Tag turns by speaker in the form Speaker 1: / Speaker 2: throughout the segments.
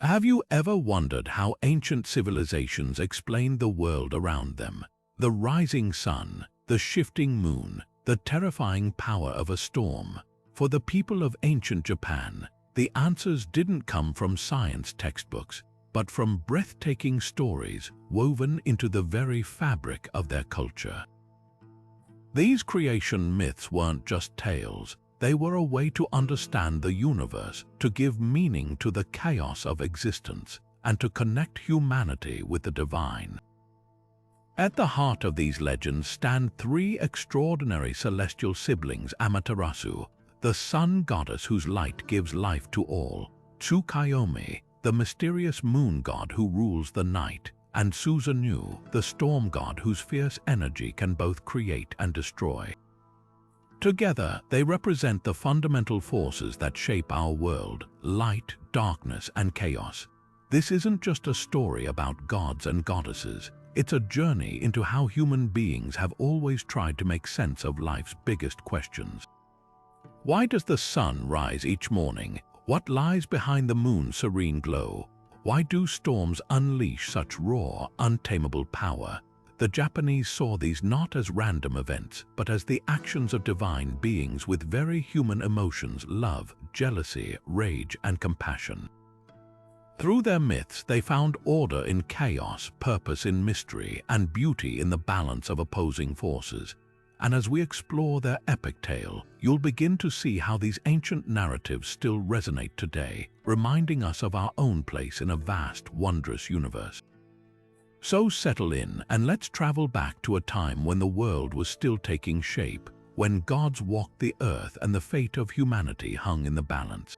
Speaker 1: Have you ever wondered how ancient civilizations explained the world around them? The rising sun, the shifting moon, the terrifying power of a storm. For the people of ancient Japan, the answers didn't come from science textbooks, but from breathtaking stories woven into the very fabric of their culture. These creation myths weren't just tales. They were a way to understand the universe, to give meaning to the chaos of existence, and to connect humanity with the divine. At the heart of these legends stand three extraordinary celestial siblings: Amaterasu, the sun goddess whose light gives life to all; Tsukuyomi, the mysterious moon god who rules the night; and Susanoo, the storm god whose fierce energy can both create and destroy. Together, they represent the fundamental forces that shape our world: light, darkness, and chaos. This isn't just a story about gods and goddesses. It's a journey into how human beings have always tried to make sense of life's biggest questions. Why does the sun rise each morning? What lies behind the moon's serene glow? Why do storms unleash such raw, untamable power? The Japanese saw these not as random events, but as the actions of divine beings with very human emotions: love, jealousy, rage, and compassion. Through their myths, they found order in chaos, purpose in mystery, and beauty in the balance of opposing forces. And as we explore their epic tale, you'll begin to see how these ancient narratives still resonate today, reminding us of our own place in a vast, wondrous universe. So settle in and let's travel back to a time when the world was still taking shape, when gods walked the earth and the fate of humanity hung in the balance.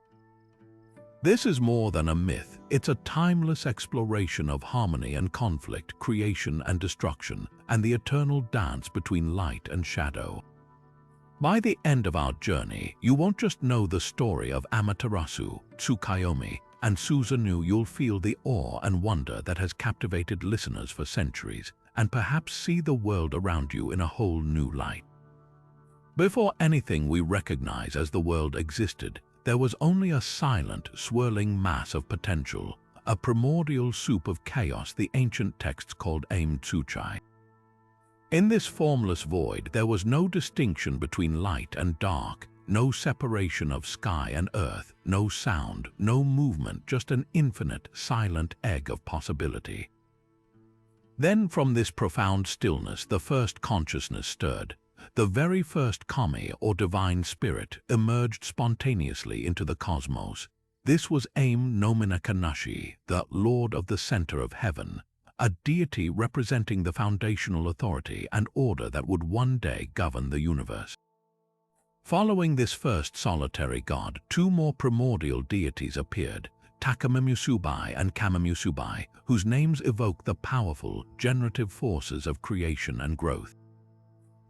Speaker 1: This is more than a myth. It's a timeless exploration of harmony and conflict, creation and destruction, and the eternal dance between light and shadow. By the end of our journey, you won't just know the story of Amaterasu, Tsukuyomi, and Susanoo. You'll feel the awe and wonder that has captivated listeners for centuries, and perhaps see the world around you in a whole new light. Before anything we recognize as the world existed, there was only a silent, swirling mass of potential, a primordial soup of chaos the ancient texts called Aim Tsuchai. In this formless void, there was no distinction between light and dark, no separation of sky and earth, no sound, no movement, just an infinite, silent egg of possibility. Then from this profound stillness, the first consciousness stirred. The very first kami, or divine spirit, emerged spontaneously into the cosmos. This was Aim Nominakanashi, the Lord of the Center of Heaven, a deity representing the foundational authority and order that would one day govern the universe. Following this first solitary god, two more primordial deities appeared, Takamagahara and Kamimusubai, whose names evoke the powerful, generative forces of creation and growth.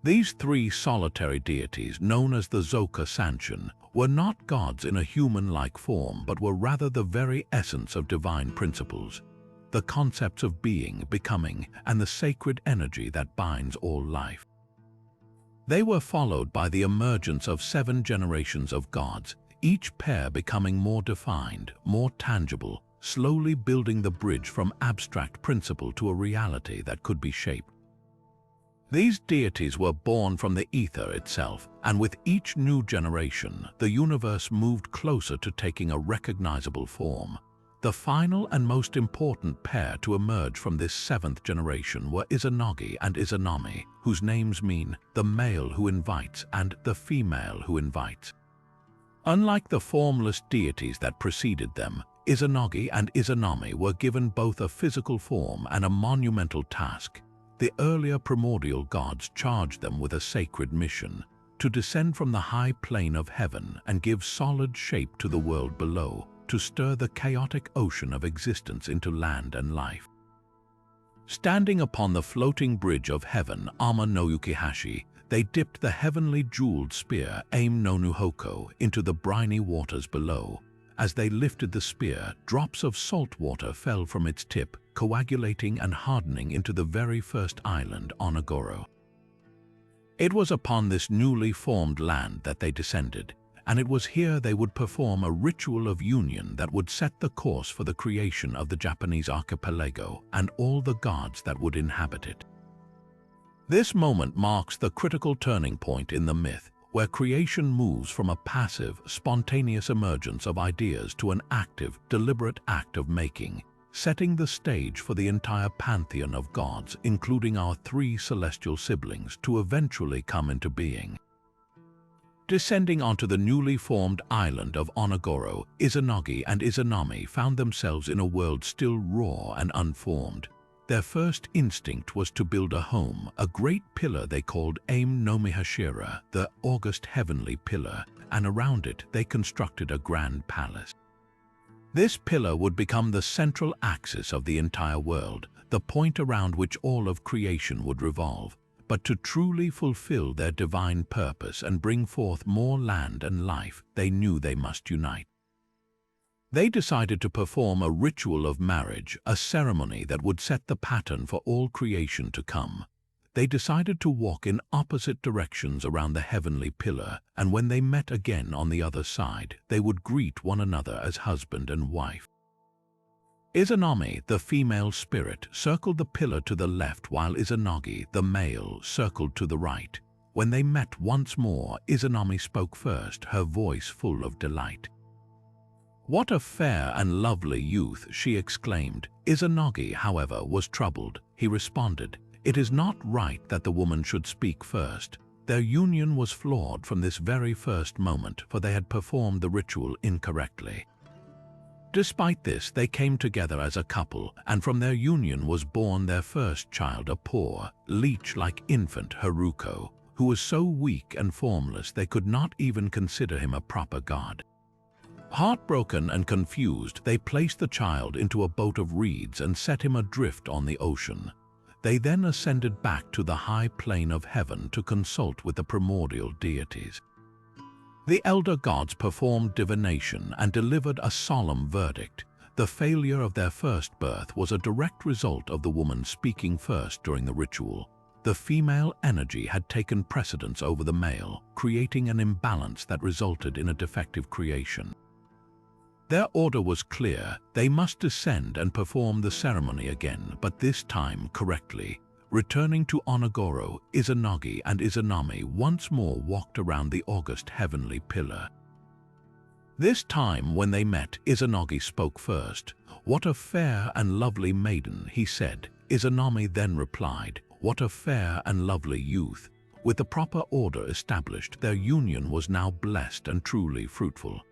Speaker 1: These three solitary deities, known as the Zoka Sanshin, were not gods in a human-like form, but were rather the very essence of divine principles, the concepts of being, becoming, and the sacred energy that binds all life. They were followed by the emergence of 7 generations of gods, each pair becoming more defined, more tangible, slowly building the bridge from abstract principle to a reality that could be shaped. These deities were born from the ether itself, and with each new generation, the universe moved closer to taking a recognizable form. The final and most important pair to emerge from this 7th generation were Izanagi and Izanami, whose names mean the male who invites and the female who invites. Unlike the formless deities that preceded them, Izanagi and Izanami were given both a physical form and a monumental task. The earlier primordial gods charged them with a sacred mission, to descend from the high plane of heaven and give solid shape to the world below, to stir the chaotic ocean of existence into land and life. Standing upon the floating bridge of heaven, Ama no Yukihashi, they dipped the heavenly jeweled spear, Aim no Nuhoko, into the briny waters below. As they lifted the spear, drops of salt water fell from its tip, coagulating and hardening into the very first island, Onogoro. It was upon this newly formed land that they descended, and it was here they would perform a ritual of union that would set the course for the creation of the Japanese archipelago and all the gods that would inhabit it. This moment marks the critical turning point in the myth, where creation moves from a passive, spontaneous emergence of ideas to an active, deliberate act of making, setting the stage for the entire pantheon of gods, including our three celestial siblings, to eventually come into being. Descending onto the newly formed island of Onogoro, Izanagi and Izanami found themselves in a world still raw and unformed. Their first instinct was to build a home, a great pillar they called Aim no Mihashira, the august heavenly pillar, and around it they constructed a grand palace. This pillar would become the central axis of the entire world, the point around which all of creation would revolve. But to truly fulfill their divine purpose and bring forth more land and life, they knew they must unite. They decided to perform a ritual of marriage, a ceremony that would set the pattern for all creation to come. They decided to walk in opposite directions around the heavenly pillar, and when they met again on the other side, they would greet one another as husband and wife. Izanami, the female spirit, circled the pillar to the left while Izanagi, the male, circled to the right. When they met once more, Izanami spoke first, her voice full of delight. "What a fair and lovely youth," she exclaimed. Izanagi, however, was troubled. He responded, "It is not right that the woman should speak first." Their union was flawed from this very first moment, for they had performed the ritual incorrectly. Despite this, they came together as a couple, and from their union was born their first child, a poor, leech-like infant, Haruko, who was so weak and formless they could not even consider him a proper god. Heartbroken and confused, they placed the child into a boat of reeds and set him adrift on the ocean. They then ascended back to the high plane of heaven to consult with the primordial deities. The elder gods performed divination and delivered a solemn verdict. The failure of their first birth was a direct result of the woman speaking first during the ritual. The female energy had taken precedence over the male, creating an imbalance that resulted in a defective creation. Their order was clear: they must descend and perform the ceremony again, but this time correctly. Returning to Onogoro, Izanagi and Izanami once more walked around the august heavenly pillar. This time when they met, Izanagi spoke first. "What a fair and lovely maiden," he said. Izanami then replied, "What a fair and lovely youth." With the proper order established, their union was now blessed and truly fruitful.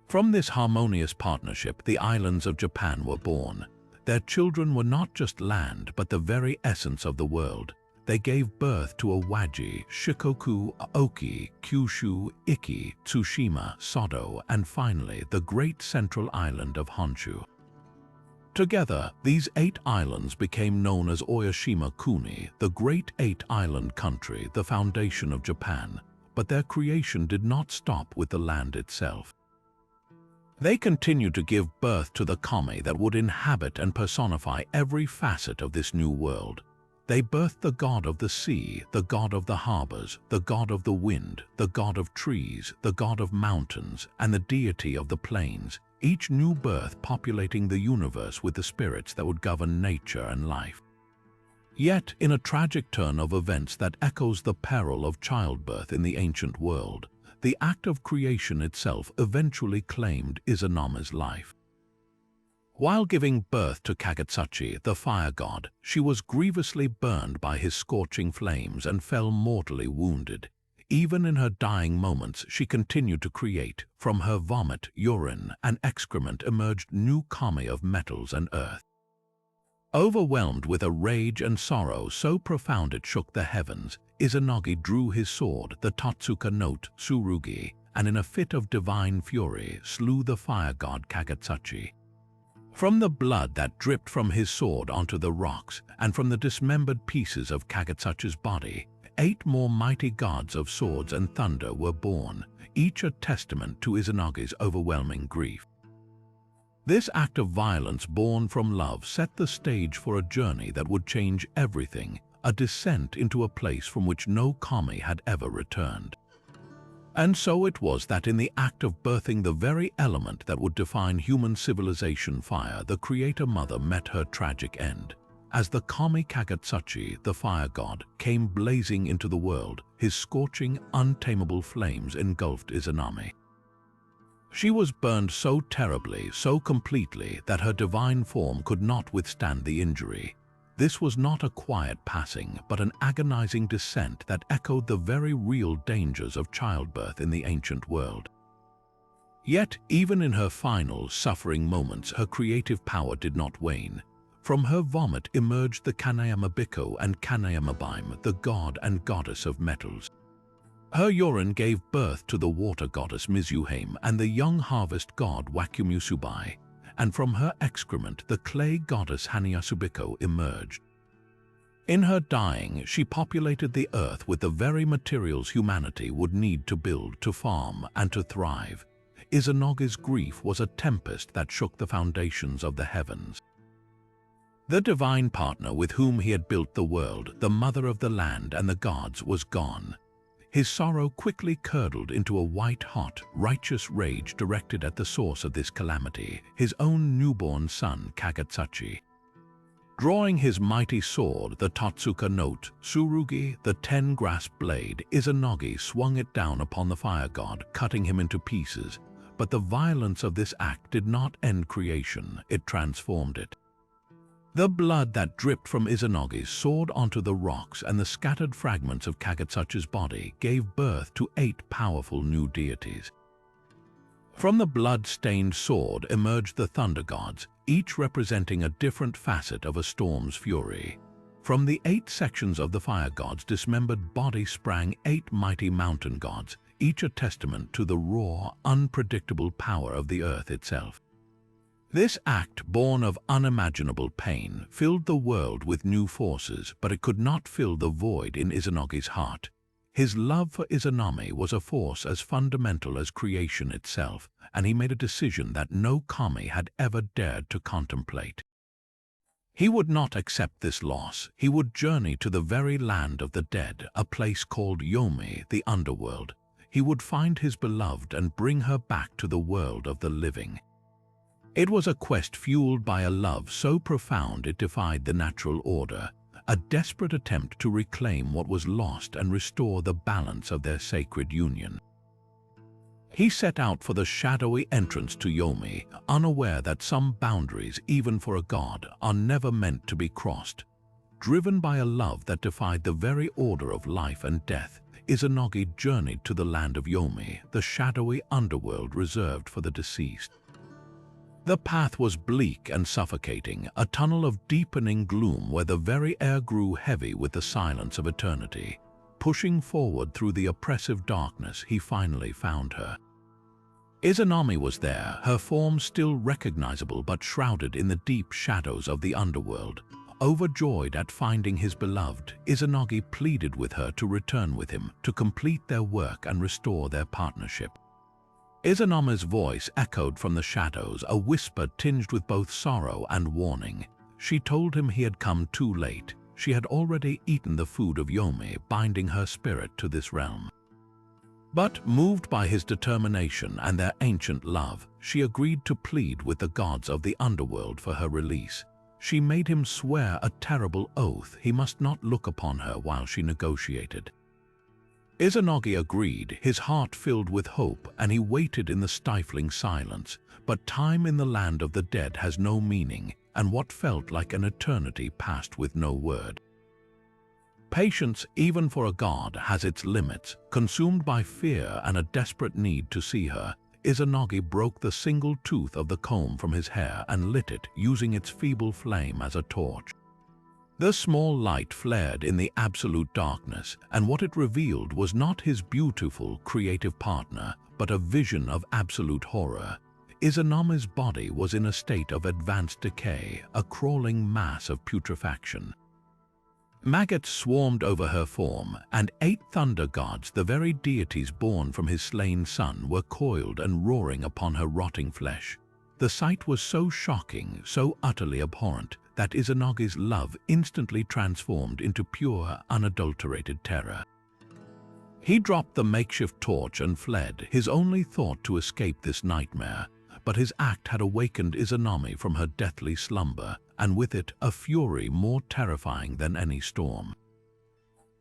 Speaker 1: From this harmonious partnership, the islands of Japan were born. Their children were not just land, but the very essence of the world. They gave birth to Awaji, Shikoku, Aoki, Kyushu, Iki, Tsushima, Sodo, and finally the great central island of Honshu. Together, these 8 islands became known as Oyashima Kuni, the Great 8-Island Country, the foundation of Japan. But their creation did not stop with the land itself. They continued to give birth to the kami that would inhabit and personify every facet of this new world. They birthed the god of the sea, the god of the harbors, the god of the wind, the god of trees, the god of mountains, and the deity of the plains, each new birth populating the universe with the spirits that would govern nature and life. Yet, in a tragic turn of events that echoes the peril of childbirth in the ancient world, the act of creation itself eventually claimed Izanami's life. While giving birth to Kagetsuchi, the fire god, she was grievously burned by his scorching flames and fell mortally wounded. Even in her dying moments, she continued to create. From her vomit, urine, and excrement emerged new kami of metals and earth. Overwhelmed with a rage and sorrow so profound it shook the heavens, Izanagi drew his sword, the Totsuka note Tsurugi, and in a fit of divine fury slew the fire god Kagetsuchi. From the blood that dripped from his sword onto the rocks, and from the dismembered pieces of Kagetsuchi's body, 8 more mighty gods of swords and thunder were born, each a testament to Izanagi's overwhelming grief. This act of violence born from love set the stage for a journey that would change everything, a descent into a place from which no kami had ever returned. And so it was that in the act of birthing the very element that would define human civilization, fire, the Creator Mother met her tragic end. As the Kami Kagetsuchi, the fire god, came blazing into the world, his scorching, untamable flames engulfed Izanami. She was burned so terribly, so completely, that her divine form could not withstand the injury. This was not a quiet passing, but an agonizing descent that echoed the very real dangers of childbirth in the ancient world. Yet, even in her final, suffering moments, her creative power did not wane. From her vomit emerged the Kaneyama and Kaneyama, the god and goddess of metals. Her urine gave birth to the water goddess Mizuhame and the young harvest god Wakumusubai, and from her excrement the clay goddess Hanayasubiko emerged. In her dying, she populated the earth with the very materials humanity would need to build, to farm, and to thrive. Izanagi's grief was a tempest that shook the foundations of the heavens. The divine partner with whom he had built the world, the mother of the land and the gods, was gone. His sorrow quickly curdled into a white-hot, righteous rage directed at the source of this calamity, his own newborn son Kagetsuchi. Drawing his mighty sword, the Totsuka note, Tsurugi, the 10-grasped blade, Izanagi swung it down upon the fire god, cutting him into pieces. But the violence of this act did not end creation, it transformed it. The blood that dripped from Izanagi's sword onto the rocks and the scattered fragments of Kagetsuchi's body gave birth to 8 powerful new deities. From the blood-stained sword emerged the thunder gods, each representing a different facet of a storm's fury. From the 8 sections of the fire god's dismembered body sprang 8 mighty mountain gods, each a testament to the raw, unpredictable power of the earth itself. This act, born of unimaginable pain, filled the world with new forces, but it could not fill the void in Izanagi's heart. His love for Izanami was a force as fundamental as creation itself, and he made a decision that no kami had ever dared to contemplate. He would not accept this loss. He would journey to the very land of the dead, a place called Yomi, the underworld. He would find his beloved and bring her back to the world of the living. It was a quest fueled by a love so profound it defied the natural order, a desperate attempt to reclaim what was lost and restore the balance of their sacred union. He set out for the shadowy entrance to Yomi, unaware that some boundaries, even for a god, are never meant to be crossed. Driven by a love that defied the very order of life and death, Izanagi journeyed to the land of Yomi, the shadowy underworld reserved for the deceased. The path was bleak and suffocating, a tunnel of deepening gloom where the very air grew heavy with the silence of eternity. Pushing forward through the oppressive darkness, he finally found her. Izanami was there, her form still recognizable but shrouded in the deep shadows of the underworld. Overjoyed at finding his beloved, Izanagi pleaded with her to return with him, to complete their work and restore their partnership. Izanami's voice echoed from the shadows, a whisper tinged with both sorrow and warning. She told him he had come too late. She had already eaten the food of Yomi, binding her spirit to this realm. But, moved by his determination and their ancient love, she agreed to plead with the gods of the underworld for her release. She made him swear a terrible oath he must not look upon her while she negotiated. Izanagi agreed, his heart filled with hope, and he waited in the stifling silence. But time in the land of the dead has no meaning, and what felt like an eternity passed with no word. Patience, even for a god, has its limits. Consumed by fear and a desperate need to see her, Izanagi broke the single tooth of the comb from his hair and lit it, using its feeble flame as a torch. The small light flared in the absolute darkness, and what it revealed was not his beautiful, creative partner, but a vision of absolute horror. Izanami's body was in a state of advanced decay, a crawling mass of putrefaction. Maggots swarmed over her form, and 8 thunder gods, the very deities born from his slain son, were coiled and roaring upon her rotting flesh. The sight was so shocking, so utterly abhorrent, that Izanagi's love instantly transformed into pure, unadulterated terror. He dropped the makeshift torch and fled, his only thought to escape this nightmare. But his act had awakened Izanami from her deathly slumber, and with it a fury more terrifying than any storm.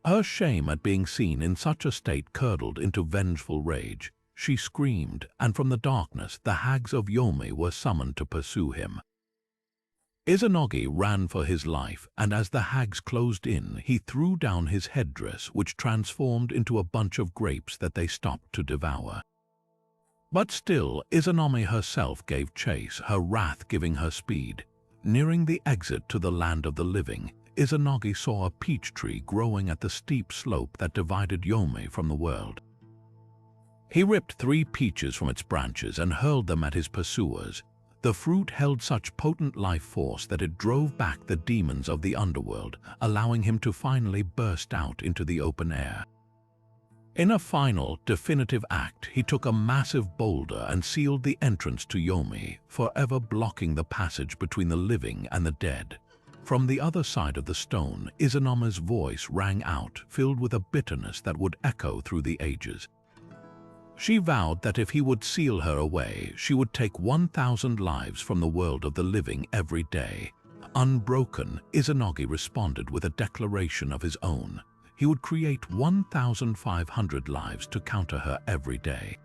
Speaker 1: Her shame at being seen in such a state curdled into vengeful rage. She screamed, and from the darkness the hags of Yomi were summoned to pursue him. Izanagi ran for his life, and as the hags closed in, he threw down his headdress, which transformed into a bunch of grapes that they stopped to devour. But still, Izanami herself gave chase, her wrath giving her speed. Nearing the exit to the land of the living, Izanagi saw a peach tree growing at the steep slope that divided Yomi from the world. He ripped 3 peaches from its branches and hurled them at his pursuers. The fruit held such potent life force that it drove back the demons of the underworld, allowing him to finally burst out into the open air. In a final, definitive act, he took a massive boulder and sealed the entrance to Yomi, forever blocking the passage between the living and the dead. From the other side of the stone, Izanami's voice rang out, filled with a bitterness that would echo through the ages. She vowed that if he would seal her away, she would take 1,000 lives from the world of the living every day. Unbroken, Izanagi responded with a declaration of his own. He would create 1,500 lives to counter her every day.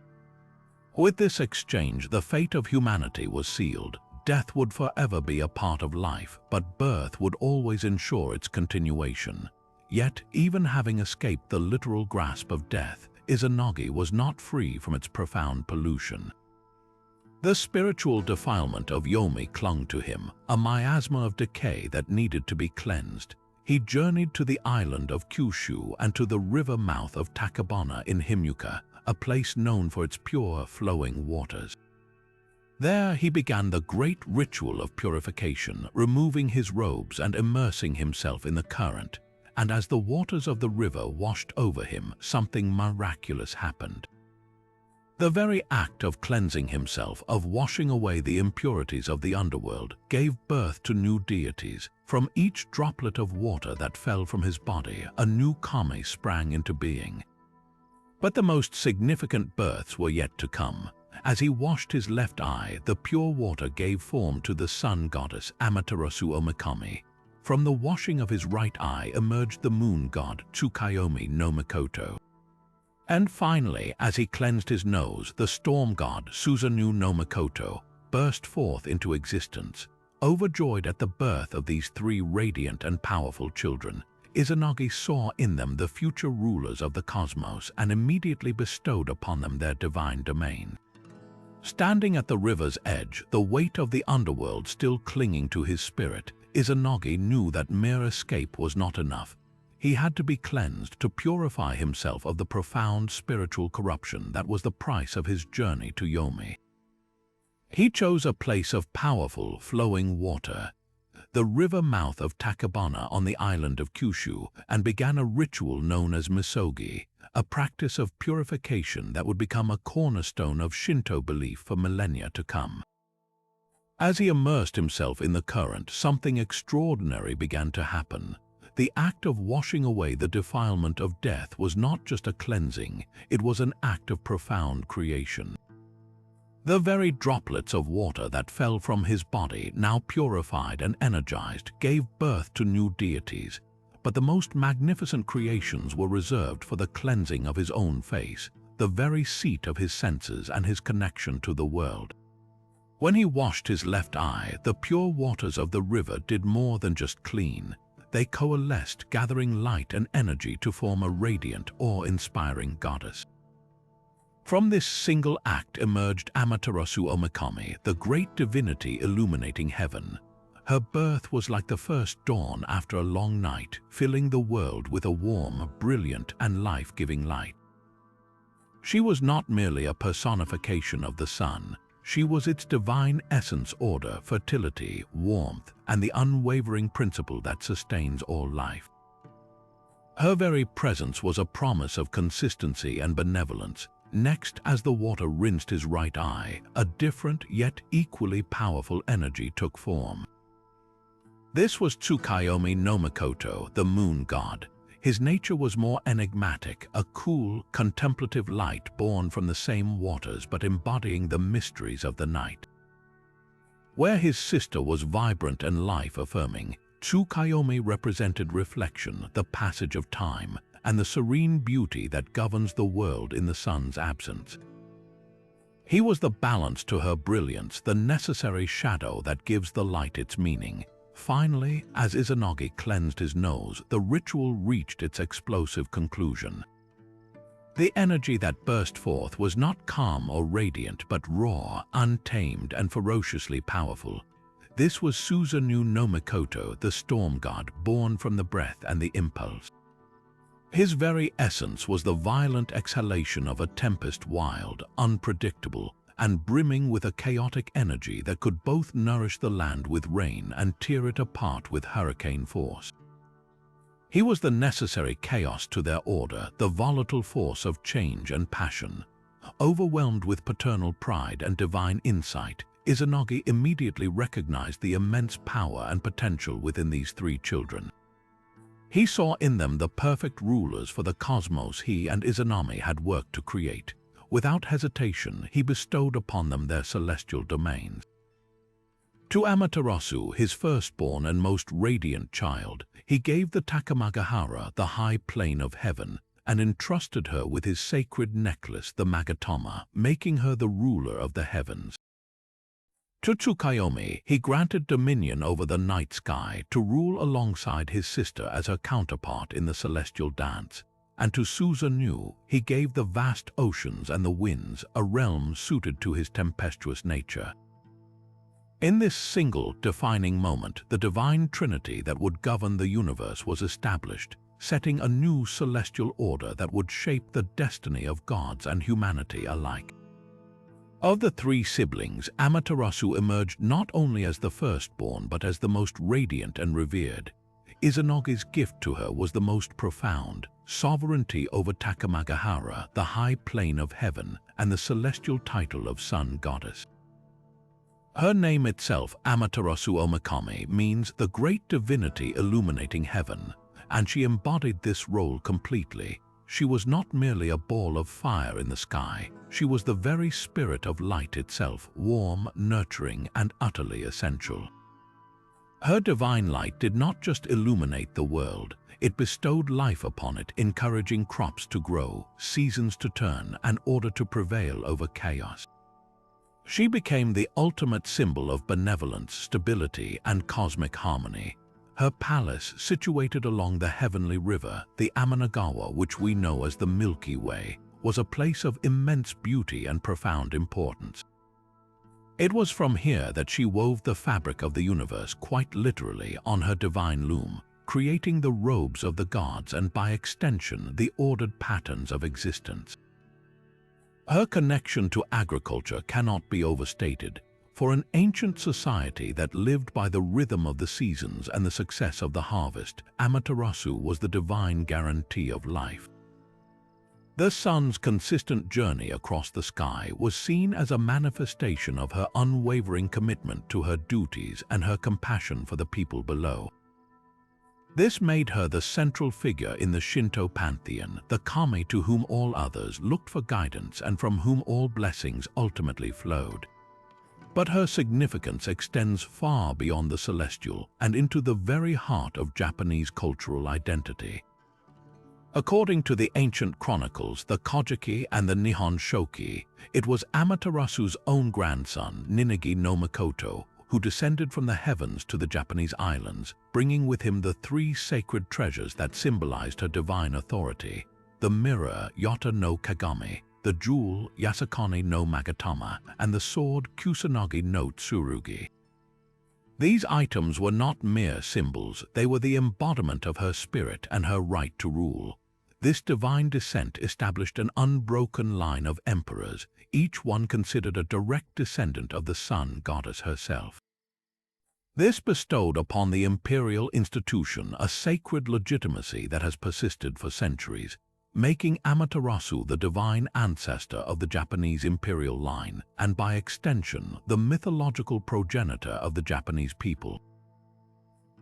Speaker 1: With this exchange, the fate of humanity was sealed. Death would forever be a part of life, but birth would always ensure its continuation. Yet, even having escaped the literal grasp of death, Izanagi was not free from its profound pollution. The spiritual defilement of Yomi clung to him, a miasma of decay that needed to be cleansed. He journeyed to the island of Kyushu and to the river mouth of Takamagahara in Himuka, a place known for its pure, flowing waters. There he began the great ritual of purification, removing his robes and immersing himself in the current. And as the waters of the river washed over him, something miraculous happened. The very act of cleansing himself, of washing away the impurities of the underworld, gave birth to new deities. From each droplet of water that fell from his body, a new kami sprang into being. But the most significant births were yet to come. As he washed his left eye, the pure water gave form to the sun goddess Amaterasu Omikami. From the washing of his right eye emerged the moon god Tsukuyomi no Mikoto. And finally, as he cleansed his nose, the storm god Susanoo no Mikoto burst forth into existence. Overjoyed at the birth of these 3 radiant and powerful children, Izanagi saw in them the future rulers of the cosmos and immediately bestowed upon them their divine domain. Standing at the river's edge, the weight of the underworld still clinging to his spirit, Izanagi knew that mere escape was not enough. He had to be cleansed to purify himself of the profound spiritual corruption that was the price of his journey to Yomi. He chose a place of powerful, flowing water, the river mouth of Takamagahara on the island of Kyushu, and began a ritual known as misogi, a practice of purification that would become a cornerstone of Shinto belief for millennia to come. As he immersed himself in the current, something extraordinary began to happen. The act of washing away the defilement of death was not just a cleansing, it was an act of profound creation. The very droplets of water that fell from his body, now purified and energized, gave birth to new deities. But the most magnificent creations were reserved for the cleansing of his own face, the very seat of his senses and his connection to the world. When he washed his left eye, the pure waters of the river did more than just clean. They coalesced, gathering light and energy to form a radiant, awe-inspiring goddess. From this single act emerged Amaterasu Omikami, the great divinity illuminating heaven. Her birth was like the first dawn after a long night, filling the world with a warm, brilliant, and life-giving light. She was not merely a personification of the sun. She was its divine essence, order, fertility, warmth, and the unwavering principle that sustains all life. Her very presence was a promise of consistency and benevolence. Next, as the water rinsed his right eye, a different yet equally powerful energy took form. This was Tsukuyomi no Mikoto, the moon god. his nature was more enigmatic, a cool, contemplative light born from the same waters but embodying the mysteries of the night. Where his sister was vibrant and life-affirming, Tsukuyomi represented reflection, the passage of time, and the serene beauty that governs the world in the sun's absence. He was the balance to her brilliance, the necessary shadow that gives the light its meaning. Finally, as Izanagi cleansed his nose, the ritual reached its explosive conclusion. The energy that burst forth was not calm or radiant, but raw, untamed, and ferociously powerful. This was Susanoo no Mikoto, the storm god, born from the breath and the impulse. His very essence was the violent exhalation of a tempest, wild, unpredictable, and brimming with a chaotic energy that could both nourish the land with rain and tear it apart with hurricane force. He was the necessary chaos to their order, the volatile force of change and passion. Overwhelmed with paternal pride and divine insight, Izanagi immediately recognized the immense power and potential within these three children. He saw in them the perfect rulers for the cosmos he and Izanami had worked to create. Without hesitation, he bestowed upon them their celestial domains. To Amaterasu, his firstborn and most radiant child, he gave the Takamagahara, the high plane of heaven, and entrusted her with his sacred necklace, the Magatama, making her the ruler of the heavens. To Tsukuyomi, he granted dominion over the night sky to rule alongside his sister as her counterpart in the celestial dance, and to Susanoo, he gave the vast oceans and the winds, a realm suited to his tempestuous nature. In this single defining moment, the divine trinity that would govern the universe was established, setting a new celestial order that would shape the destiny of gods and humanity alike. Of the three siblings, Amaterasu emerged not only as the firstborn but as the most radiant and revered. Izanagi's gift to her was the most profound: sovereignty over Takamagahara, the high plane of heaven, and the celestial title of sun goddess. Her name itself, Amaterasu Omikami, means the great divinity illuminating heaven, and she embodied this role completely. She was not merely a ball of fire in the sky, she was the very spirit of light itself, warm, nurturing, and utterly essential. Her divine light did not just illuminate the world, it bestowed life upon it, encouraging crops to grow, seasons to turn, and order to prevail over chaos. She became the ultimate symbol of benevolence, stability, and cosmic harmony. Her palace, situated along the heavenly river, the Amenagawa, which we know as the Milky Way, was a place of immense beauty and profound importance. It was from here that she wove the fabric of the universe, quite literally, on her divine loom, creating the robes of the gods and, by extension, the ordered patterns of existence. Her connection to agriculture cannot be overstated. For an ancient society that lived by the rhythm of the seasons and the success of the harvest, Amaterasu was the divine guarantee of life. The sun's consistent journey across the sky was seen as a manifestation of her unwavering commitment to her duties and her compassion for the people below. This made her the central figure in the Shinto pantheon, the kami to whom all others looked for guidance and from whom all blessings ultimately flowed. But her significance extends far beyond the celestial and into the very heart of Japanese cultural identity. According to the ancient chronicles, the Kojiki and the Nihon Shoki, it was Amaterasu's own grandson, Ninigi no Mikoto, who descended from the heavens to the Japanese islands, bringing with him the three sacred treasures that symbolized her divine authority: the mirror, Yota no Kagami, the jewel, Yasakani no Magatama, and the sword, Kusanagi no Tsurugi. These items were not mere symbols, they were the embodiment of her spirit and her right to rule. This divine descent established an unbroken line of emperors, each one considered a direct descendant of the sun goddess herself. This bestowed upon the imperial institution a sacred legitimacy that has persisted for centuries, making Amaterasu the divine ancestor of the Japanese imperial line and, by extension, the mythological progenitor of the Japanese people.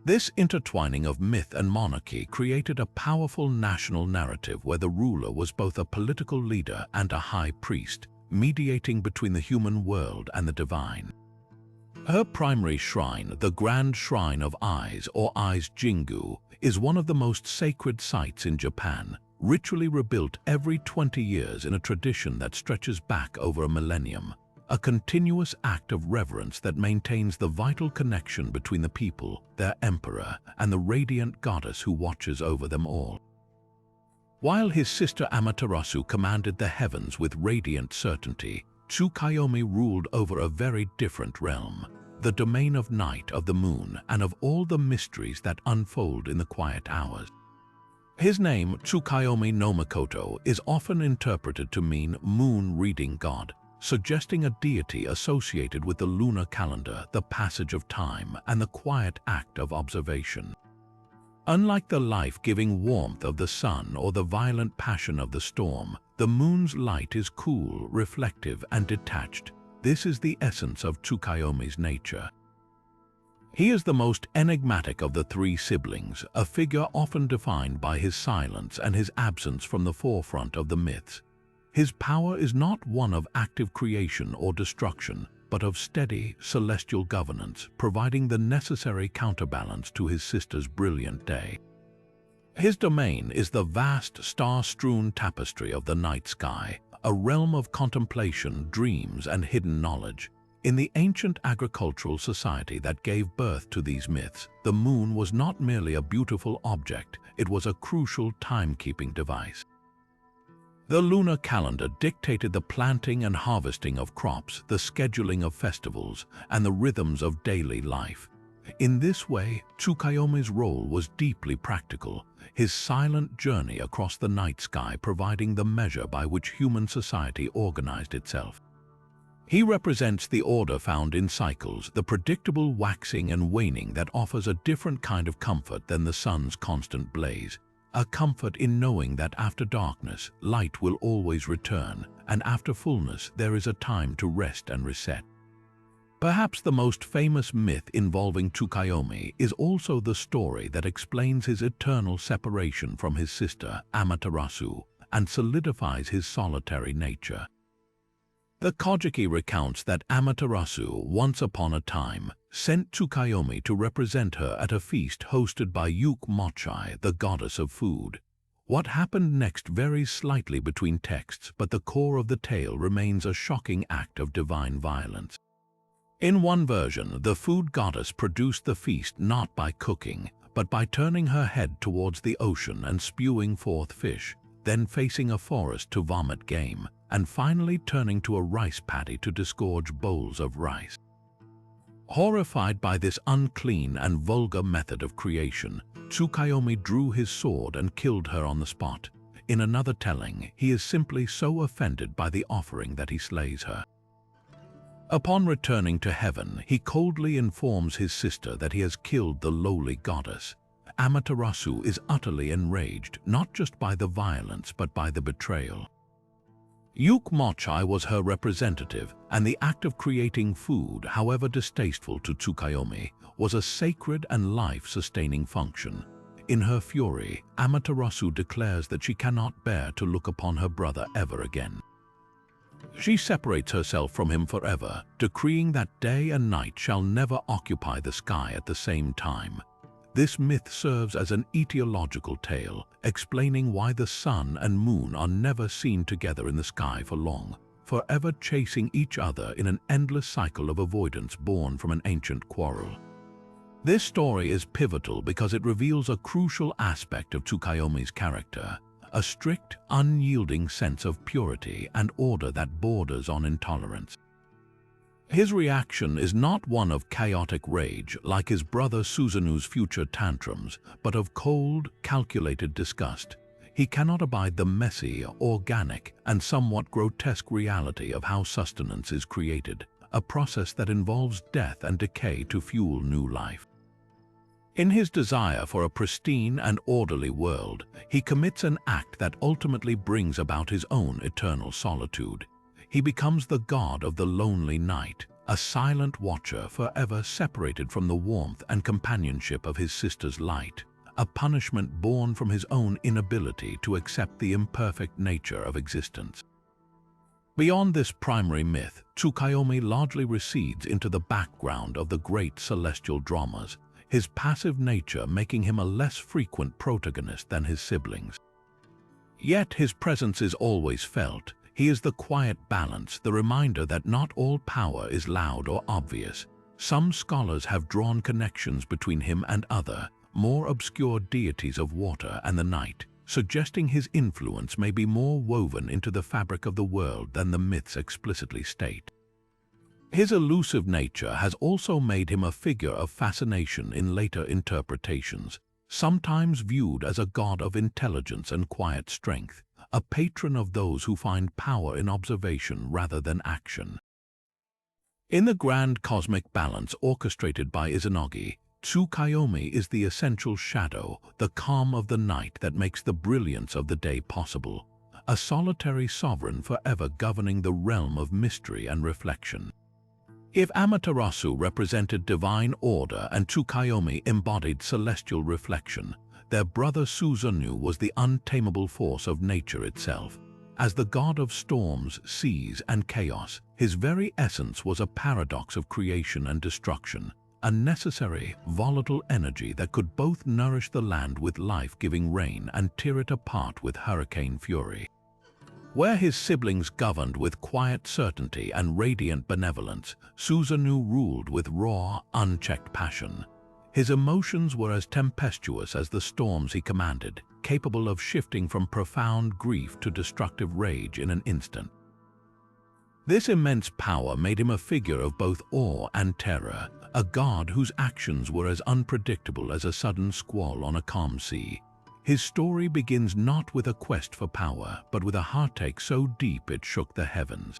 Speaker 1: This intertwining of myth and monarchy created a powerful national narrative where the ruler was both a political leader and a high priest, mediating between the human world and the divine. Her primary shrine, the Grand Shrine of Eyes or Eyes Jingu, is one of the most sacred sites in Japan, ritually rebuilt every 20 years in a tradition that stretches back over a millennium, a continuous act of reverence that maintains the vital connection between the people, their emperor, and the radiant goddess who watches over them all. While his sister Amaterasu commanded the heavens with radiant certainty, Tsukuyomi ruled over a very different realm, the domain of night, of the moon, and of all the mysteries that unfold in the quiet hours. His name, Tsukuyomi no Mikoto, is often interpreted to mean moon-reading god, suggesting a deity associated with the lunar calendar, the passage of time, and the quiet act of observation. Unlike the life-giving warmth of the sun or the violent passion of the storm, the moon's light is cool, reflective, and detached. This is the essence of Tsukuyomi's nature. He is the most enigmatic of the three siblings, a figure often defined by his silence and his absence from the forefront of the myths. His power is not one of active creation or destruction, but of steady, celestial governance, providing the necessary counterbalance to his sister's brilliant day. His domain is the vast, star-strewn tapestry of the night sky, a realm of contemplation, dreams, and hidden knowledge. In the ancient agricultural society that gave birth to these myths, the moon was not merely a beautiful object, it was a crucial timekeeping device. The lunar calendar dictated the planting and harvesting of crops, the scheduling of festivals, and the rhythms of daily life. In this way, Tsukuyomi's role was deeply practical, his silent journey across the night sky providing the measure by which human society organized itself. He represents the order found in cycles, the predictable waxing and waning that offers a different kind of comfort than the sun's constant blaze. A comfort in knowing that after darkness, light will always return, and after fullness, there is a time to rest and reset. Perhaps the most famous myth involving Tsukuyomi is also the story that explains his eternal separation from his sister, Amaterasu, and solidifies his solitary nature. The Kojiki recounts that Amaterasu, once upon a time, sent Tsukuyomi to represent her at a feast hosted by Mochi, the goddess of food. What happened next varies slightly between texts, but the core of the tale remains a shocking act of divine violence. In one version, the food goddess produced the feast not by cooking, but by turning her head towards the ocean and spewing forth fish, then facing a forest to vomit game, and finally turning to a rice paddy to disgorge bowls of rice. Horrified by this unclean and vulgar method of creation, Tsukuyomi drew his sword and killed her on the spot. In another telling, he is simply so offended by the offering that he slays her. Upon returning to heaven, he coldly informs his sister that he has killed the lowly goddess. Amaterasu is utterly enraged, not just by the violence but by the betrayal. Mochi was her representative, and the act of creating food, however distasteful to Tsukuyomi, was a sacred and life-sustaining function. In her fury, Amaterasu declares that she cannot bear to look upon her brother ever again. She separates herself from him forever, decreeing that day and night shall never occupy the sky at the same time. This myth serves as an etiological tale, explaining why the sun and moon are never seen together in the sky for long, forever chasing each other in an endless cycle of avoidance born from an ancient quarrel. This story is pivotal because it reveals a crucial aspect of Tsukuyomi's character, a strict, unyielding sense of purity and order that borders on intolerance. His reaction is not one of chaotic rage like his brother Susanoo's future tantrums, but of cold, calculated disgust. He cannot abide the messy, organic, and somewhat grotesque reality of how sustenance is created, a process that involves death and decay to fuel new life. In his desire for a pristine and orderly world, he commits an act that ultimately brings about his own eternal solitude. He becomes the god of the lonely night, a silent watcher forever separated from the warmth and companionship of his sister's light, a punishment born from his own inability to accept the imperfect nature of existence. Beyond this primary myth, Tsukuyomi largely recedes into the background of the great celestial dramas, his passive nature making him a less frequent protagonist than his siblings. Yet his presence is always felt. He is the quiet balance, the reminder that not all power is loud or obvious. Some scholars have drawn connections between him and other, more obscure deities of water and the night, suggesting his influence may be more woven into the fabric of the world than the myths explicitly state. His elusive nature has also made him a figure of fascination in later interpretations, sometimes viewed as a god of intelligence and quiet strength, a patron of those who find power in observation rather than action. In the grand cosmic balance orchestrated by Izanagi, Tsukuyomi is the essential shadow, the calm of the night that makes the brilliance of the day possible, a solitary sovereign forever governing the realm of mystery and reflection. If Amaterasu represented divine order and Tsukuyomi embodied celestial reflection, their brother Susanoo was the untamable force of nature itself. As the god of storms, seas, and chaos, his very essence was a paradox of creation and destruction, a necessary, volatile energy that could both nourish the land with life-giving rain and tear it apart with hurricane fury. Where his siblings governed with quiet certainty and radiant benevolence, Susanoo ruled with raw, unchecked passion. His emotions were as tempestuous as the storms he commanded, capable of shifting from profound grief to destructive rage in an instant. This immense power made him a figure of both awe and terror, a god whose actions were as unpredictable as a sudden squall on a calm sea. His story begins not with a quest for power, but with a heartache so deep it shook the heavens.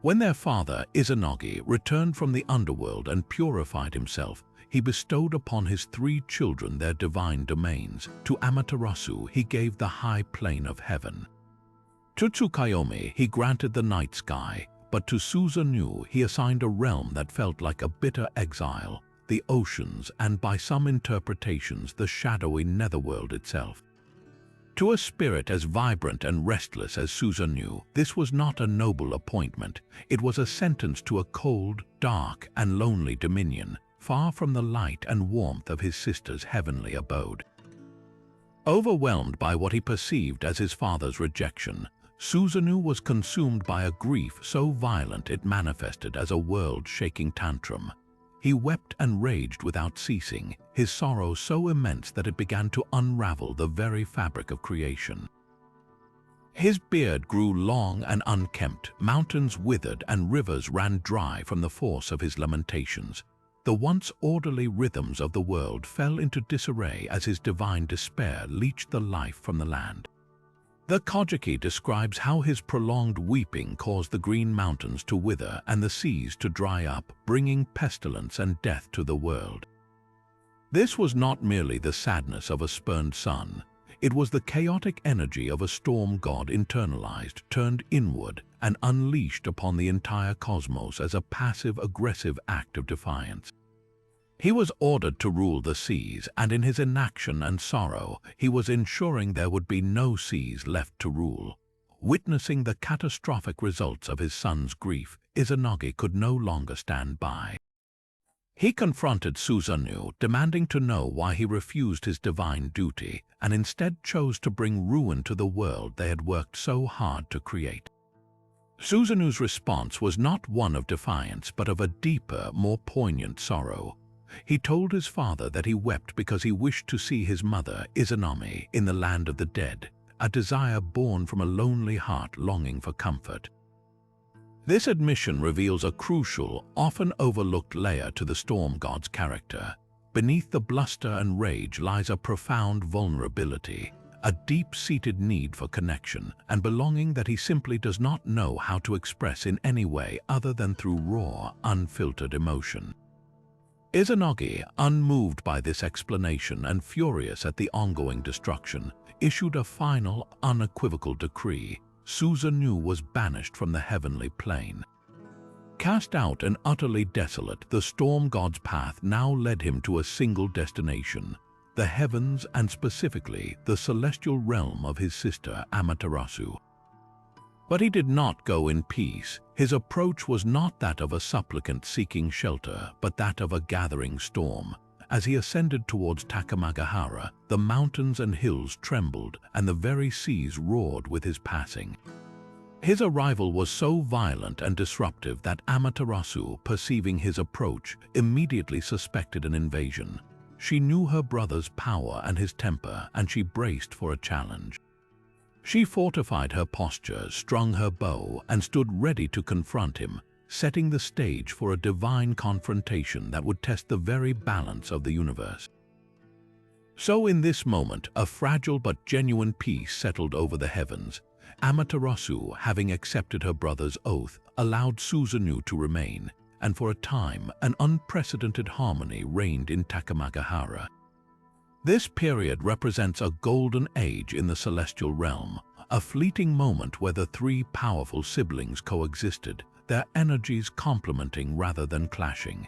Speaker 1: When their father, Izanagi, returned from the underworld and purified himself, he bestowed upon his 3 children their divine domains. To Amaterasu he gave the high plane of heaven. To Tsukuyomi he granted the night sky, but to Susanoo he assigned a realm that felt like a bitter exile, the oceans, and by some interpretations the shadowy netherworld itself. To a spirit as vibrant and restless as Susanoo, this was not a noble appointment. It was a sentence to a cold, dark, and lonely dominion, far from the light and warmth of his sister's heavenly abode. Overwhelmed by what he perceived as his father's rejection, Susanoo was consumed by a grief so violent it manifested as a world-shaking tantrum. He wept and raged without ceasing, his sorrow so immense that it began to unravel the very fabric of creation. His beard grew long and unkempt, mountains withered, and rivers ran dry from the force of his lamentations. The once orderly rhythms of the world fell into disarray as his divine despair leached the life from the land. The Kojiki describes how his prolonged weeping caused the green mountains to wither and the seas to dry up, bringing pestilence and death to the world. This was not merely the sadness of a spurned son. It was the chaotic energy of a storm god internalized, turned inward, and unleashed upon the entire cosmos as a passive, aggressive act of defiance. He was ordered to rule the seas, and in his inaction and sorrow, he was ensuring there would be no seas left to rule. Witnessing the catastrophic results of his son's grief, Izanagi could no longer stand by. He confronted Susanoo, demanding to know why he refused his divine duty, and instead chose to bring ruin to the world they had worked so hard to create. Susanoo's response was not one of defiance, but of a deeper, more poignant sorrow. He told his father that he wept because he wished to see his mother, Izanami, in the land of the dead, a desire born from a lonely heart longing for comfort. This admission reveals a crucial, often overlooked layer to the storm god's character. Beneath the bluster and rage lies a profound vulnerability, a deep-seated need for connection and belonging that he simply does not know how to express in any way other than through raw, unfiltered emotion. Izanagi, unmoved by this explanation and furious at the ongoing destruction, issued a final, unequivocal decree. Susanoo was banished from the heavenly plane. Cast out and utterly desolate, the storm god's path now led him to a single destination, the heavens and specifically the celestial realm of his sister Amaterasu. But he did not go in peace. His approach was not that of a supplicant seeking shelter, but that of a gathering storm. As he ascended towards Takamagahara, the mountains and hills trembled and the very seas roared with his passing. His arrival was so violent and disruptive that Amaterasu, perceiving his approach, immediately suspected an invasion. She knew her brother's power and his temper, and she braced for a challenge. She fortified her posture, strung her bow, and stood ready to confront him, setting the stage for a divine confrontation that would test the very balance of the universe. So in this moment, a fragile but genuine peace settled over the heavens. Amaterasu, having accepted her brother's oath, allowed Susanoo to remain, and for a time, an unprecedented harmony reigned in Takamagahara. This period represents a golden age in the celestial realm, a fleeting moment where the three powerful siblings coexisted, their energies complementing rather than clashing.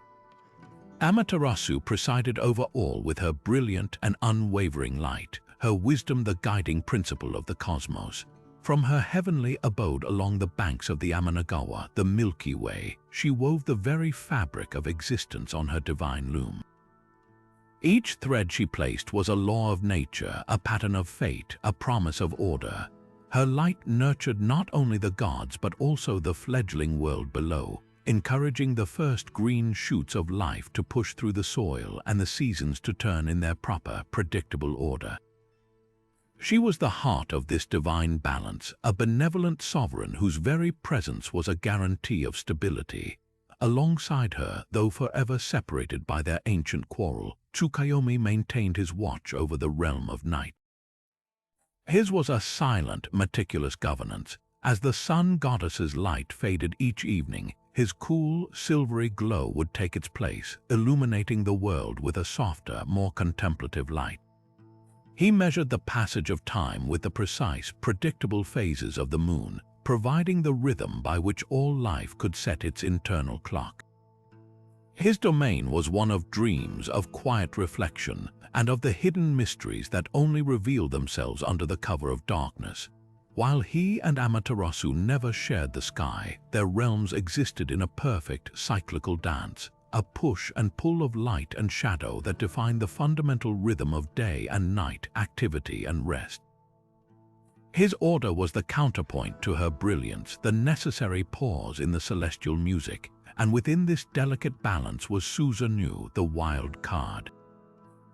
Speaker 1: Amaterasu presided over all with her brilliant and unwavering light, her wisdom the guiding principle of the cosmos. From her heavenly abode along the banks of the Amanagawa, the Milky Way, she wove the very fabric of existence on her divine loom. Each thread she placed was a law of nature, a pattern of fate, a promise of order. Her light nurtured not only the gods but also the fledgling world below, encouraging the first green shoots of life to push through the soil and the seasons to turn in their proper, predictable order. She was the heart of this divine balance, a benevolent sovereign whose very presence was a guarantee of stability. Alongside her, though forever separated by their ancient quarrel, Tsukuyomi maintained his watch over the realm of night. His was a silent, meticulous governance. As the sun goddess's light faded each evening, his cool, silvery glow would take its place, illuminating the world with a softer, more contemplative light. He measured the passage of time with the precise, predictable phases of the moon, providing the rhythm by which all life could set its internal clock. His domain was one of dreams, of quiet reflection, and of the hidden mysteries that only reveal themselves under the cover of darkness. While he and Amaterasu never shared the sky, their realms existed in a perfect cyclical dance, a push and pull of light and shadow that defined the fundamental rhythm of day and night, activity and rest. His order was the counterpoint to her brilliance, the necessary pause in the celestial music, and within this delicate balance was Susanoo, the wild card.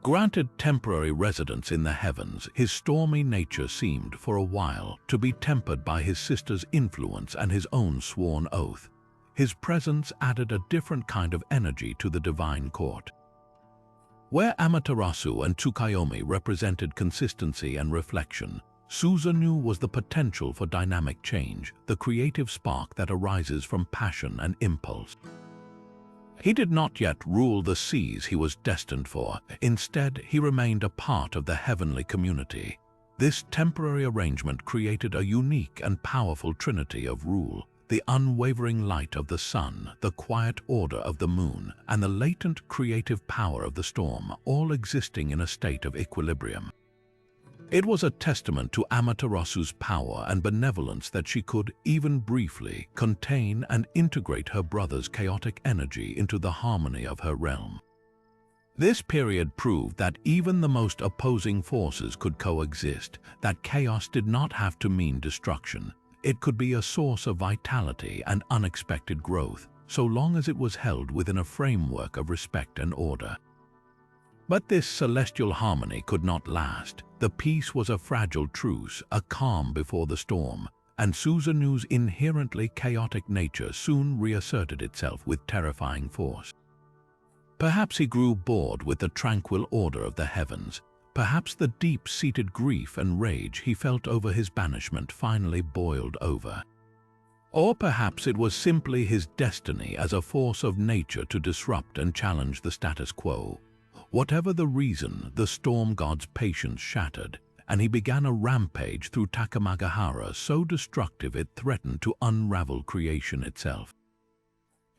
Speaker 1: Granted temporary residence in the heavens, his stormy nature seemed, for a while, to be tempered by his sister's influence and his own sworn oath. His presence added a different kind of energy to the divine court. Where Amaterasu and Tsukuyomi represented consistency and reflection, Susanoo was the potential for dynamic change, the creative spark that arises from passion and impulse. He did not yet rule the seas he was destined for. Instead, he remained a part of the heavenly community. This temporary arrangement created a unique and powerful trinity of rule: the unwavering light of the sun, the quiet order of the moon, and the latent creative power of the storm, all existing in a state of equilibrium. It was a testament to Amaterasu's power and benevolence that she could, even briefly, contain and integrate her brother's chaotic energy into the harmony of her realm. This period proved that even the most opposing forces could coexist, that chaos did not have to mean destruction. It could be a source of vitality and unexpected growth, so long as it was held within a framework of respect and order. But this celestial harmony could not last. The peace was a fragile truce, a calm before the storm, and Susanoo's inherently chaotic nature soon reasserted itself with terrifying force. Perhaps he grew bored with the tranquil order of the heavens. Perhaps the deep-seated grief and rage he felt over his banishment finally boiled over. Or perhaps it was simply his destiny as a force of nature to disrupt and challenge the status quo. Whatever the reason, the storm god's patience shattered, and he began a rampage through Takamagahara so destructive it threatened to unravel creation itself.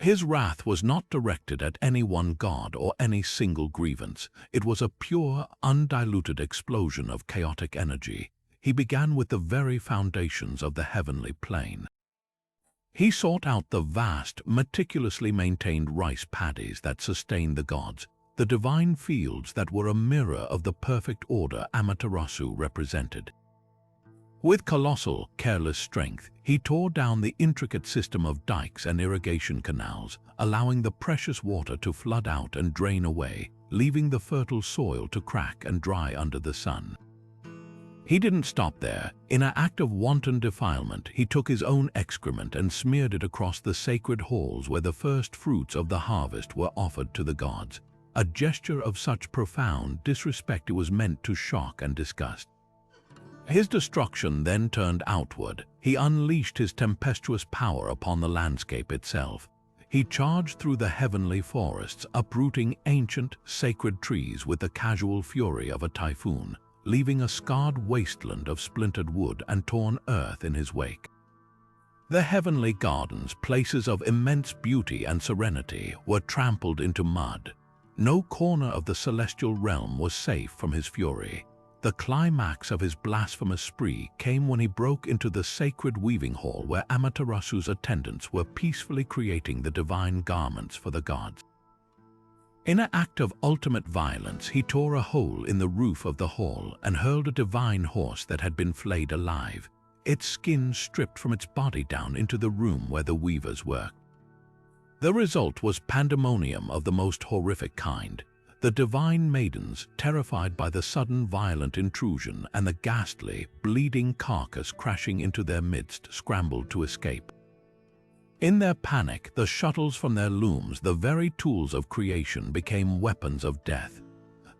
Speaker 1: His wrath was not directed at any one god or any single grievance. It was a pure, undiluted explosion of chaotic energy. He began with the very foundations of the heavenly plane. He sought out the vast, meticulously maintained rice paddies that sustained the gods, the divine fields that were a mirror of the perfect order Amaterasu represented. With colossal, careless strength, he tore down the intricate system of dikes and irrigation canals, allowing the precious water to flood out and drain away, leaving the fertile soil to crack and dry under the sun. He didn't stop there. In an act of wanton defilement, he took his own excrement and smeared it across the sacred halls where the first fruits of the harvest were offered to the gods, a gesture of such profound disrespect it was meant to shock and disgust. His destruction then turned outward. He unleashed his tempestuous power upon the landscape itself. He charged through the heavenly forests, uprooting ancient, sacred trees with the casual fury of a typhoon, leaving a scarred wasteland of splintered wood and torn earth in his wake. The heavenly gardens, places of immense beauty and serenity, were trampled into mud. No corner of the celestial realm was safe from his fury. The climax of his blasphemous spree came when he broke into the sacred weaving hall where Amaterasu's attendants were peacefully creating the divine garments for the gods. In an act of ultimate violence, he tore a hole in the roof of the hall and hurled a divine horse that had been flayed alive, its skin stripped from its body down into the room where the weavers worked. The result was pandemonium of the most horrific kind. The divine maidens, terrified by the sudden violent intrusion and the ghastly, bleeding carcass crashing into their midst, scrambled to escape. In their panic, the shuttles from their looms, the very tools of creation, became weapons of death.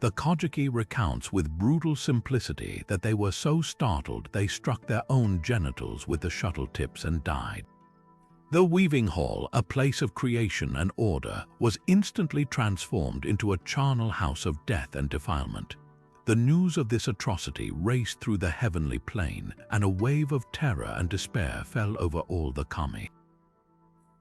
Speaker 1: The Kojiki recounts with brutal simplicity that they were so startled they struck their own genitals with the shuttle tips and died. The weaving hall, a place of creation and order, was instantly transformed into a charnel house of death and defilement. The news of this atrocity raced through the heavenly plane, and a wave of terror and despair fell over all the kami.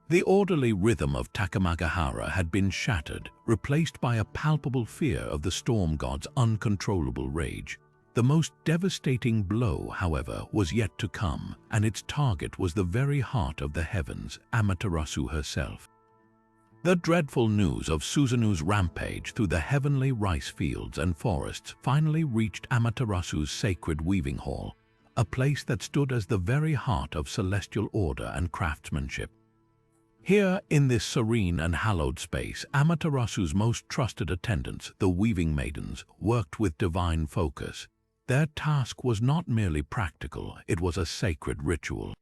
Speaker 1: The orderly rhythm of Takamagahara had been shattered, replaced by a palpable fear of the storm god's uncontrollable rage. The most devastating blow, however, was yet to come, and its target was the very heart of the heavens, Amaterasu herself. The dreadful news of Susanoo's rampage through the heavenly rice fields and forests finally reached Amaterasu's sacred weaving hall, a place that stood as the very heart of celestial order and craftsmanship. Here, in this serene and hallowed space, Amaterasu's most trusted attendants, the weaving maidens, worked with divine focus. Their task was not merely practical, it was a sacred ritual.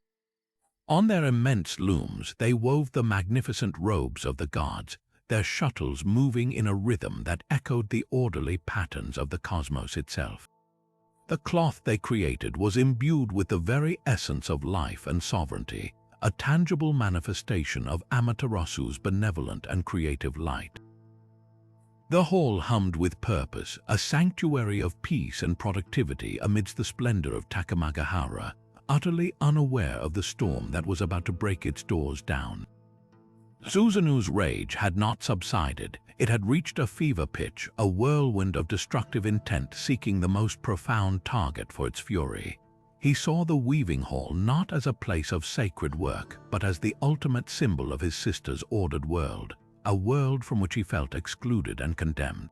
Speaker 1: On their immense looms, they wove the magnificent robes of the gods, their shuttles moving in a rhythm that echoed the orderly patterns of the cosmos itself. The cloth they created was imbued with the very essence of life and sovereignty, a tangible manifestation of Amaterasu's benevolent and creative light. The hall hummed with purpose, a sanctuary of peace and productivity amidst the splendor of Takamagahara, utterly unaware of the storm that was about to break its doors down. Susanoo's rage had not subsided. It had reached a fever pitch, a whirlwind of destructive intent seeking the most profound target for its fury. He saw the weaving hall not as a place of sacred work, but as the ultimate symbol of his sister's ordered world, a world from which he felt excluded and condemned.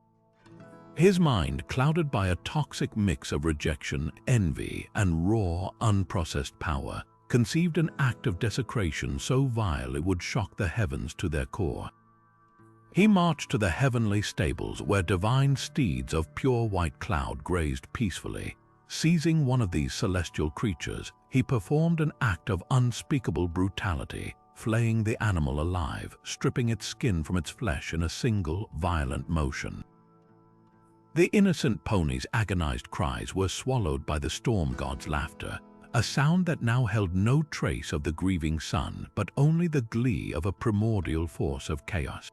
Speaker 1: His mind, clouded by a toxic mix of rejection, envy, and raw, unprocessed power, conceived an act of desecration so vile it would shock the heavens to their core. He marched to the heavenly stables where divine steeds of pure white cloud grazed peacefully. Seizing one of these celestial creatures, he performed an act of unspeakable brutality, flaying the animal alive, stripping its skin from its flesh in a single, violent motion. The innocent pony's agonized cries were swallowed by the storm god's laughter, a sound that now held no trace of the grieving sun, but only the glee of a primordial force of chaos.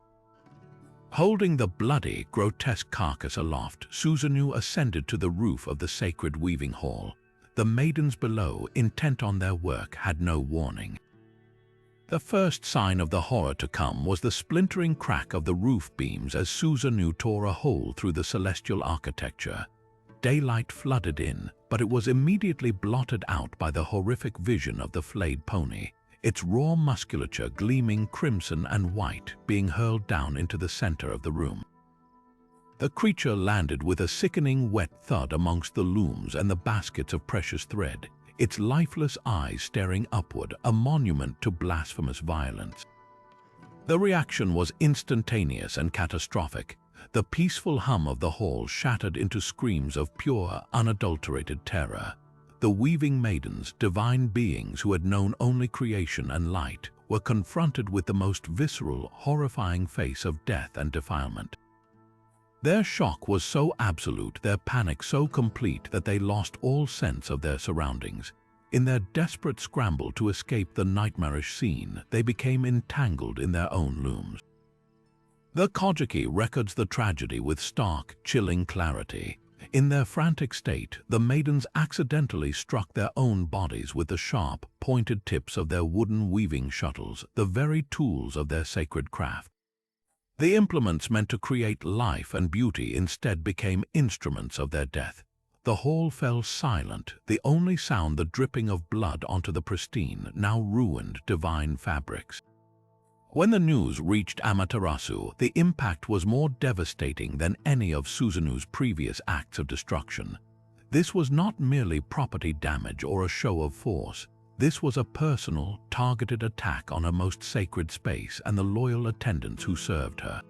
Speaker 1: Holding the bloody, grotesque carcass aloft, Susanoo ascended to the roof of the sacred weaving hall. The maidens below, intent on their work, had no warning. The first sign of the horror to come was the splintering crack of the roof beams as Susanoo tore a hole through the celestial architecture. Daylight flooded in, but it was immediately blotted out by the horrific vision of the flayed pony, its raw musculature gleaming crimson and white, being hurled down into the center of the room. The creature landed with a sickening wet thud amongst the looms and the baskets of precious thread, its lifeless eyes staring upward, a monument to blasphemous violence. The reaction was instantaneous and catastrophic. The peaceful hum of the hall shattered into screams of pure, unadulterated terror. The weaving maidens, divine beings who had known only creation and light, were confronted with the most visceral, horrifying face of death and defilement. Their shock was so absolute, their panic so complete that they lost all sense of their surroundings. In their desperate scramble to escape the nightmarish scene, they became entangled in their own looms. The Kojiki records the tragedy with stark, chilling clarity. In their frantic state, the maidens accidentally struck their own bodies with the sharp, pointed tips of their wooden weaving shuttles, the very tools of their sacred craft. The implements meant to create life and beauty instead became instruments of their death. The hall fell silent, the only sound the dripping of blood onto the pristine, now ruined divine fabrics. When the news reached Amaterasu, the impact was more devastating than any of Susanoo's previous acts of destruction. This was not merely property damage or a show of force. This was a personal, targeted attack on her most sacred space and the loyal attendants who served her.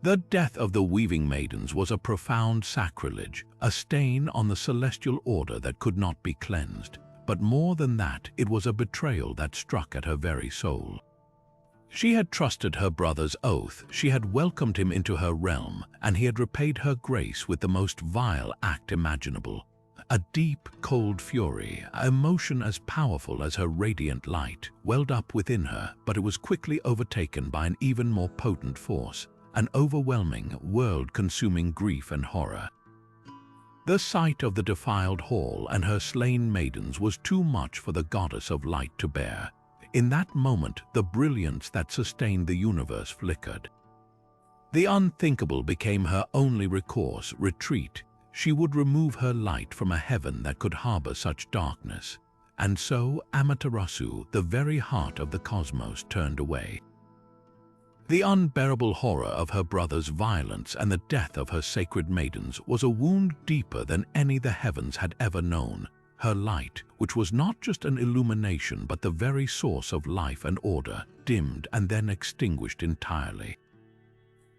Speaker 1: The death of the weaving maidens was a profound sacrilege, a stain on the celestial order that could not be cleansed. But more than that, it was a betrayal that struck at her very soul. She had trusted her brother's oath, she had welcomed him into her realm, and he had repaid her grace with the most vile act imaginable. A deep, cold fury, an emotion as powerful as her radiant light, welled up within her, but it was quickly overtaken by an even more potent force, an overwhelming, world-consuming grief and horror. The sight of the defiled hall and her slain maidens was too much for the goddess of light to bear. In that moment, the brilliance that sustained the universe flickered. The unthinkable became her only recourse, retreat. She would remove her light from a heaven that could harbor such darkness. And so Amaterasu, the very heart of the cosmos, turned away. The unbearable horror of her brother's violence and the death of her sacred maidens was a wound deeper than any the heavens had ever known. Her light, which was not just an illumination but the very source of life and order, dimmed and then extinguished entirely.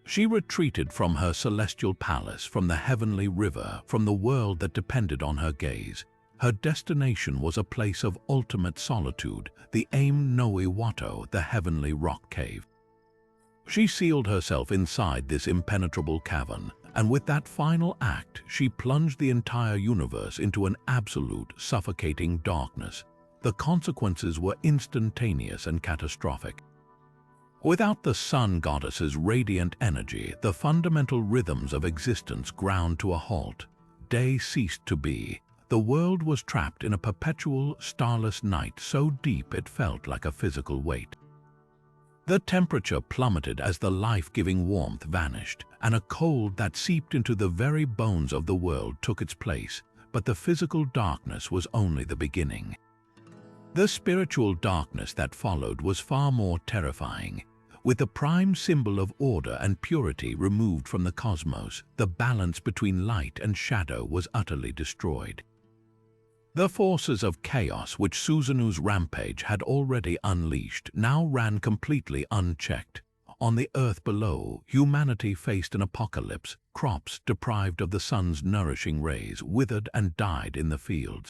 Speaker 1: She retreated from her celestial palace, from the heavenly river, from the world that depended on her gaze. Her destination was a place of ultimate solitude, the Aim no Iwato, the heavenly rock cave. She sealed herself inside this impenetrable cavern, and with that final act, she plunged the entire universe into an absolute, suffocating darkness. The consequences were instantaneous and catastrophic. Without the sun goddess's radiant energy, the fundamental rhythms of existence ground to a halt. Day ceased to be. The world was trapped in a perpetual, starless night so deep it felt like a physical weight. The temperature plummeted as the life-giving warmth vanished, and a cold that seeped into the very bones of the world took its place, but the physical darkness was only the beginning. The spiritual darkness that followed was far more terrifying. With the prime symbol of order and purity removed from the cosmos, the balance between light and shadow was utterly destroyed. The forces of chaos which Susanoo's rampage had already unleashed now ran completely unchecked. On the earth below, humanity faced an apocalypse. Crops, deprived of the sun's nourishing rays, withered and died in the fields.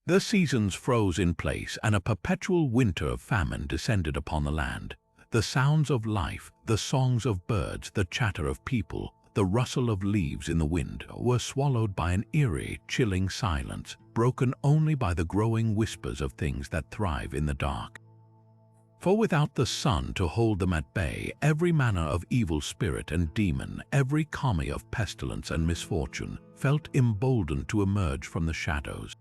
Speaker 1: The seasons froze in place, and a perpetual winter of famine descended upon the land. The sounds of life, the songs of birds, the chatter of people, the rustle of leaves in the wind were swallowed by an eerie, chilling silence, broken only by the growing whispers of things that thrive in the dark. For without the sun to hold them at bay, every manner of evil spirit and demon, every kami of pestilence and misfortune, felt emboldened to emerge from the shadows.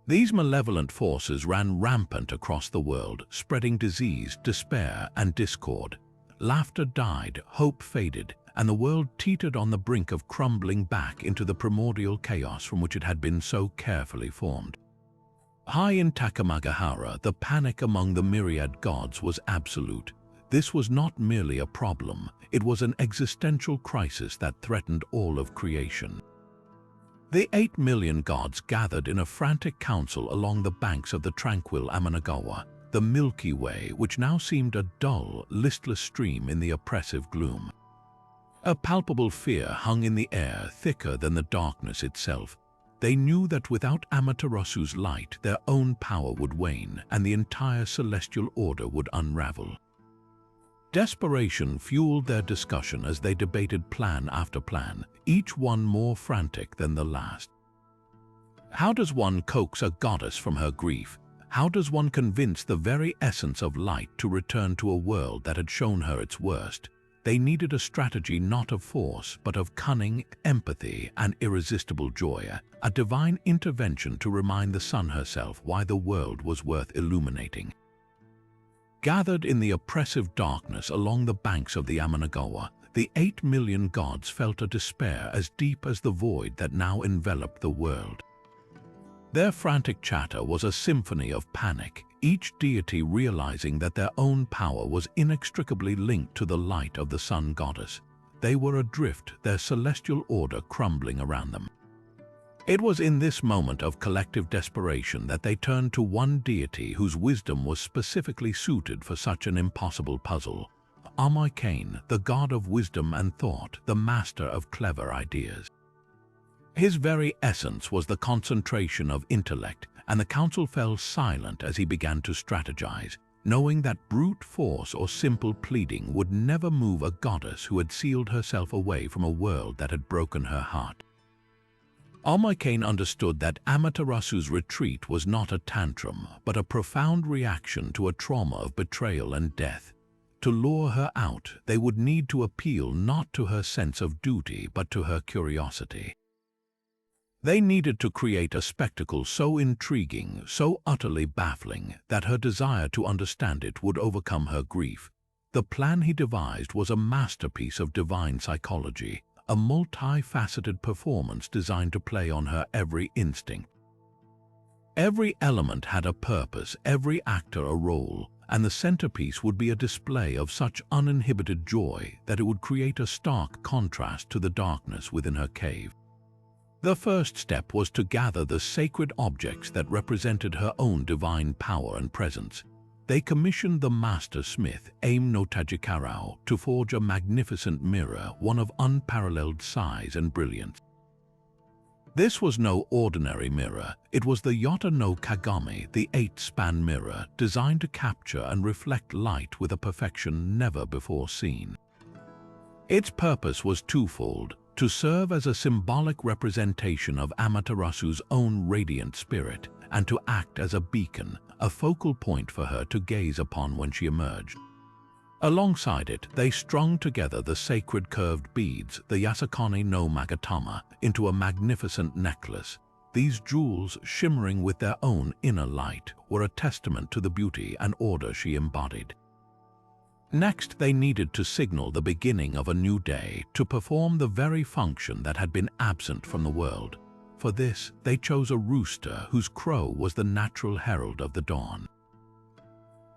Speaker 1: These malevolent forces ran rampant across the world, spreading disease, despair, and discord. Laughter died, hope faded, and the world teetered on the brink of crumbling back into the primordial chaos from which it had been so carefully formed. High in Takamagahara, the panic among the myriad gods was absolute. This was not merely a problem, it was an existential crisis that threatened all of creation. The 8 million gods gathered in a frantic council along the banks of the tranquil Amanagawa, the Milky Way, which now seemed a dull, listless stream in the oppressive gloom. A palpable fear hung in the air, thicker than the darkness itself. They knew that without Amaterasu's light, their own power would wane and the entire celestial order would unravel. Desperation fueled their discussion as they debated plan after plan, each one more frantic than the last. How does one coax a goddess from her grief? How does one convince the very essence of light to return to a world that had shown her its worst? They needed a strategy not of force, but of cunning, empathy, and irresistible joy, a divine intervention to remind the sun herself why the world was worth illuminating. Gathered in the oppressive darkness along the banks of the Amanagawa, the 8 million gods felt a despair as deep as the void that now enveloped the world. Their frantic chatter was a symphony of panic, each deity realizing that their own power was inextricably linked to the light of the sun goddess. They were adrift, their celestial order crumbling around them. It was in this moment of collective desperation that they turned to one deity whose wisdom was specifically suited for such an impossible puzzle. Orochi, the god of wisdom and thought, the master of clever ideas. His very essence was the concentration of intellect, and the council fell silent as he began to strategize, knowing that brute force or simple pleading would never move a goddess who had sealed herself away from a world that had broken her heart. Orochi understood that Amaterasu's retreat was not a tantrum, but a profound reaction to a trauma of betrayal and death. To lure her out, they would need to appeal not to her sense of duty, but to her curiosity. They needed to create a spectacle so intriguing, so utterly baffling, that her desire to understand it would overcome her grief. The plan he devised was a masterpiece of divine psychology, a multifaceted performance designed to play on her every instinct. Every element had a purpose, every actor a role, and the centerpiece would be a display of such uninhibited joy that it would create a stark contrast to the darkness within her cave. The first step was to gather the sacred objects that represented her own divine power and presence. They commissioned the master smith, Aim no Tajikarao, to forge a magnificent mirror, one of unparalleled size and brilliance. This was no ordinary mirror. It was the Yota no Kagami, the 8-span mirror, designed to capture and reflect light with a perfection never before seen. Its purpose was twofold: to serve as a symbolic representation of Amaterasu's own radiant spirit, and to act as a beacon, a focal point for her to gaze upon when she emerged. Alongside it, they strung together the sacred curved beads, the Yasakani no Magatama, into a magnificent necklace. These jewels, shimmering with their own inner light, were a testament to the beauty and order she embodied. Next, they needed to signal the beginning of a new day, to perform the very function that had been absent from the world. For this, they chose a rooster whose crow was the natural herald of the dawn.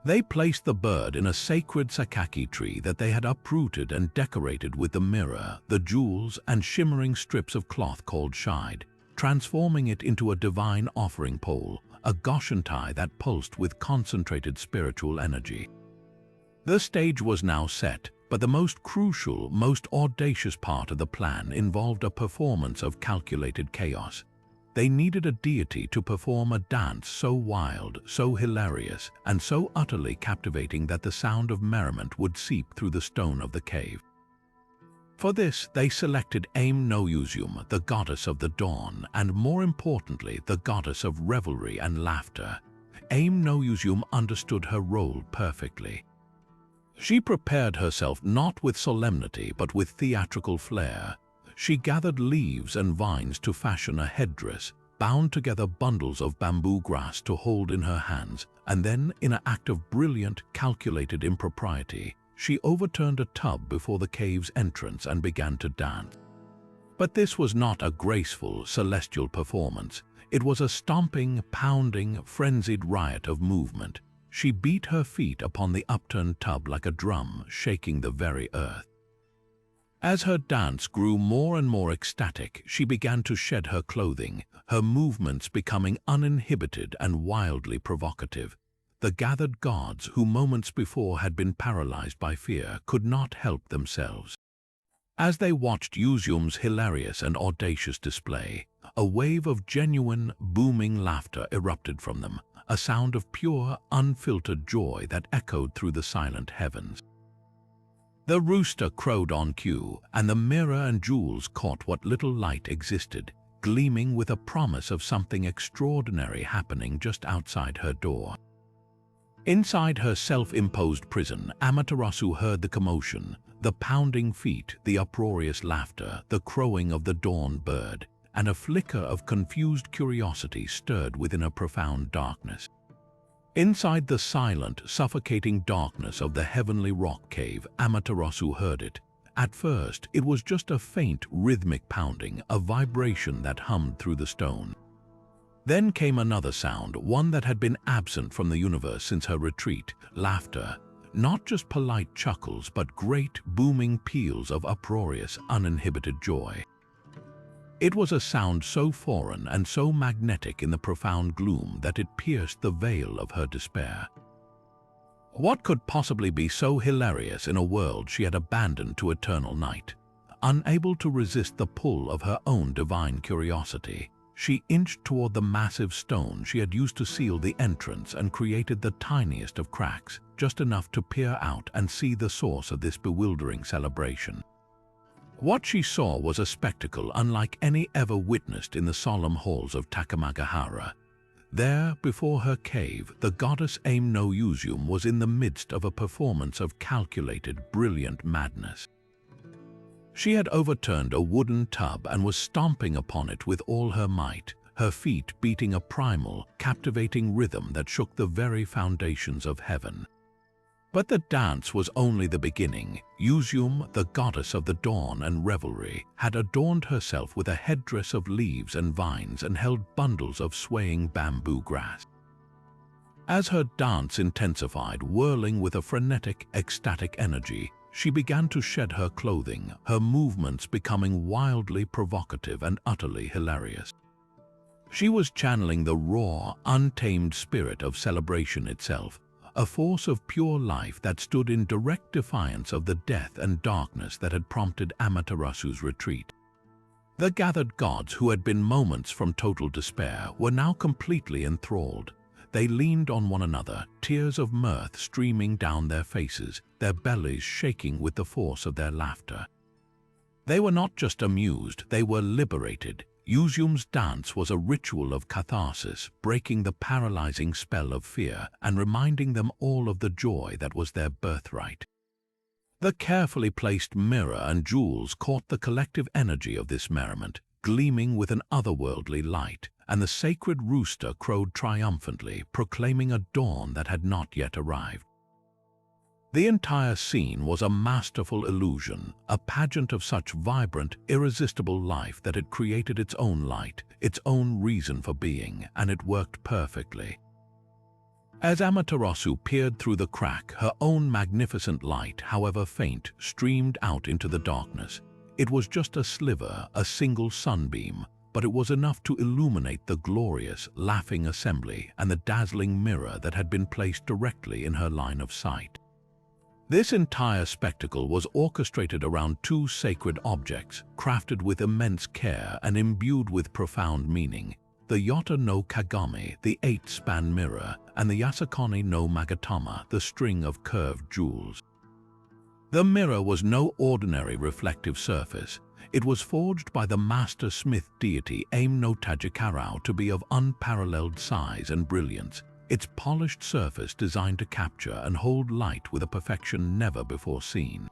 Speaker 1: They placed the bird in a sacred sakaki tree that they had uprooted and decorated with the mirror, the jewels, and shimmering strips of cloth called shide, transforming it into a divine offering pole, a goshentai that pulsed with concentrated spiritual energy. The stage was now set, but the most crucial, most audacious part of the plan involved a performance of calculated chaos. They needed a deity to perform a dance so wild, so hilarious, and so utterly captivating that the sound of merriment would seep through the stone of the cave. For this, they selected Aim no Izanami, the goddess of the dawn, and more importantly, the goddess of revelry and laughter. Aim no Izanami understood her role perfectly. She prepared herself not with solemnity but with theatrical flair. She gathered leaves and vines to fashion a headdress, bound together bundles of bamboo grass to hold in her hands, and then, in an act of brilliant, calculated impropriety, she overturned a tub before the cave's entrance and began to dance. But this was not a graceful, celestial performance. It was a stomping, pounding, frenzied riot of movement. She beat her feet upon the upturned tub like a drum, shaking the very earth. As her dance grew more and more ecstatic, she began to shed her clothing, her movements becoming uninhibited and wildly provocative. The gathered gods, who moments before had been paralyzed by fear, could not help themselves. As they watched Izum's hilarious and audacious display, a wave of genuine, booming laughter erupted from them, a sound of pure, unfiltered joy that echoed through the silent heavens. The rooster crowed on cue, and the mirror and jewels caught what little light existed, gleaming with a promise of something extraordinary happening just outside her door. Inside her self-imposed prison, Amaterasu heard the commotion, the pounding feet, the uproarious laughter, the crowing of the dawn bird, and a flicker of confused curiosity stirred within a profound darkness. Inside the silent, suffocating darkness of the heavenly rock cave, Amaterasu heard it. At first, it was just a faint, rhythmic pounding, a vibration that hummed through the stone. Then came another sound, one that had been absent from the universe since her retreat: laughter. Not just polite chuckles, but great, booming peals of uproarious, uninhibited joy. It was a sound so foreign and so magnetic in the profound gloom that it pierced the veil of her despair. What could possibly be so hilarious in a world she had abandoned to eternal night? Unable to resist the pull of her own divine curiosity, she inched toward the massive stone she had used to seal the entrance and created the tiniest of cracks, just enough to peer out and see the source of this bewildering celebration. What she saw was a spectacle unlike any ever witnessed in the solemn halls of Takamagahara. There, before her cave, the goddess Aim no Uzum was in the midst of a performance of calculated, brilliant madness. She had overturned a wooden tub and was stomping upon it with all her might, her feet beating a primal, captivating rhythm that shook the very foundations of heaven. But the dance was only the beginning. Uzum, the goddess of the dawn and revelry, had adorned herself with a headdress of leaves and vines and held bundles of swaying bamboo grass. As her dance intensified, whirling with a frenetic, ecstatic energy, she began to shed her clothing, her movements becoming wildly provocative and utterly hilarious. She was channeling the raw, untamed spirit of celebration itself, a force of pure life that stood in direct defiance of the death and darkness that had prompted Amaterasu's retreat. The gathered gods, who had been moments from total despair, were now completely enthralled. They leaned on one another, tears of mirth streaming down their faces, their bellies shaking with the force of their laughter. They were not just amused, they were liberated. Uzum's dance was a ritual of catharsis, breaking the paralyzing spell of fear and reminding them all of the joy that was their birthright. The carefully placed mirror and jewels caught the collective energy of this merriment, gleaming with an otherworldly light, and the sacred rooster crowed triumphantly, proclaiming a dawn that had not yet arrived. The entire scene was a masterful illusion, a pageant of such vibrant, irresistible life that it created its own light, its own reason for being, and it worked perfectly. As Amaterasu peered through the crack, her own magnificent light, however faint, streamed out into the darkness. It was just a sliver, a single sunbeam, but it was enough to illuminate the glorious, laughing assembly and the dazzling mirror that had been placed directly in her line of sight. This entire spectacle was orchestrated around two sacred objects, crafted with immense care and imbued with profound meaning: the Yota no Kagami, the 8-span mirror, and the Yasukuni no Magatama, the string of curved jewels. The mirror was no ordinary reflective surface. It was forged by the master smith deity Aim no Tajikarau to be of unparalleled size and brilliance, its polished surface designed to capture and hold light with a perfection never before seen.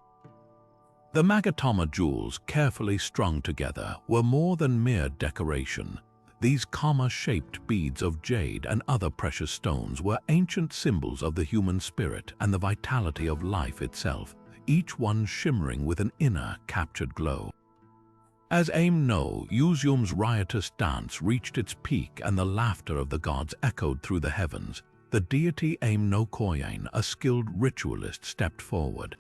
Speaker 1: The Magatama jewels, carefully strung together, were more than mere decoration. These comma-shaped beads of jade and other precious stones were ancient symbols of the human spirit and the vitality of life itself, each one shimmering with an inner, captured glow. As Aim no Uzum's riotous dance reached its peak and the laughter of the gods echoed through the heavens, the deity Aim no Koyan, a skilled ritualist, stepped forward.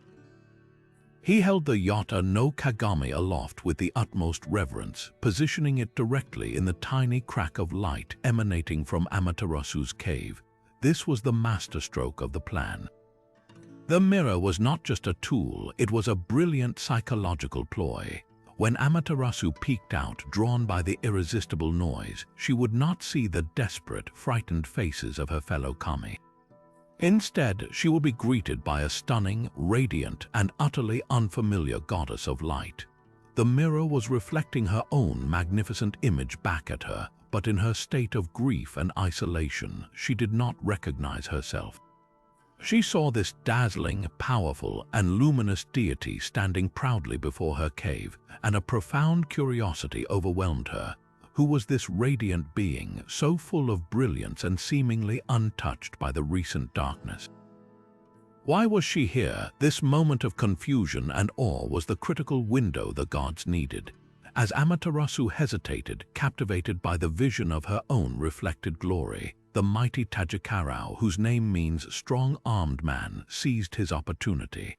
Speaker 1: He held the Yata no Kagami aloft with the utmost reverence, positioning it directly in the tiny crack of light emanating from Amaterasu's cave. This was the masterstroke of the plan. The mirror was not just a tool, it was a brilliant psychological ploy. When Amaterasu peeked out, drawn by the irresistible noise, she would not see the desperate, frightened faces of her fellow kami. Instead, she will be greeted by a stunning, radiant, and utterly unfamiliar goddess of light. The mirror was reflecting her own magnificent image back at her, but in her state of grief and isolation, she did not recognize herself. She saw this dazzling, powerful, and luminous deity standing proudly before her cave, and a profound curiosity overwhelmed her. Who was this radiant being, so full of brilliance and seemingly untouched by the recent darkness? Why was she here? This moment of confusion and awe was the critical window the gods needed. As Amaterasu hesitated, captivated by the vision of her own reflected glory, the mighty Tajikarau, whose name means strong-armed man, seized his opportunity.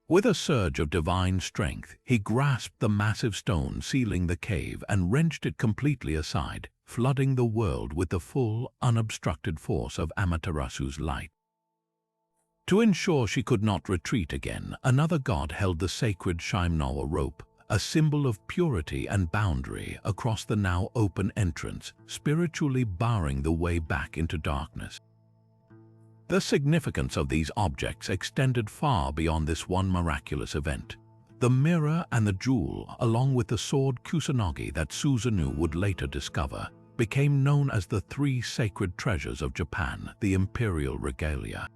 Speaker 1: With a surge of divine strength, he grasped the massive stone sealing the cave and wrenched it completely aside, flooding the world with the full, unobstructed force of Amaterasu's light. To ensure she could not retreat again, another god held the sacred Shimenawa rope, a symbol of purity and boundary, across the now open entrance, spiritually barring the way back into darkness. The significance of these objects extended far beyond this one miraculous event. The mirror and the jewel, along with the sword Kusanagi that Susanoo would later discover, became known as the three sacred treasures of Japan, the imperial regalia.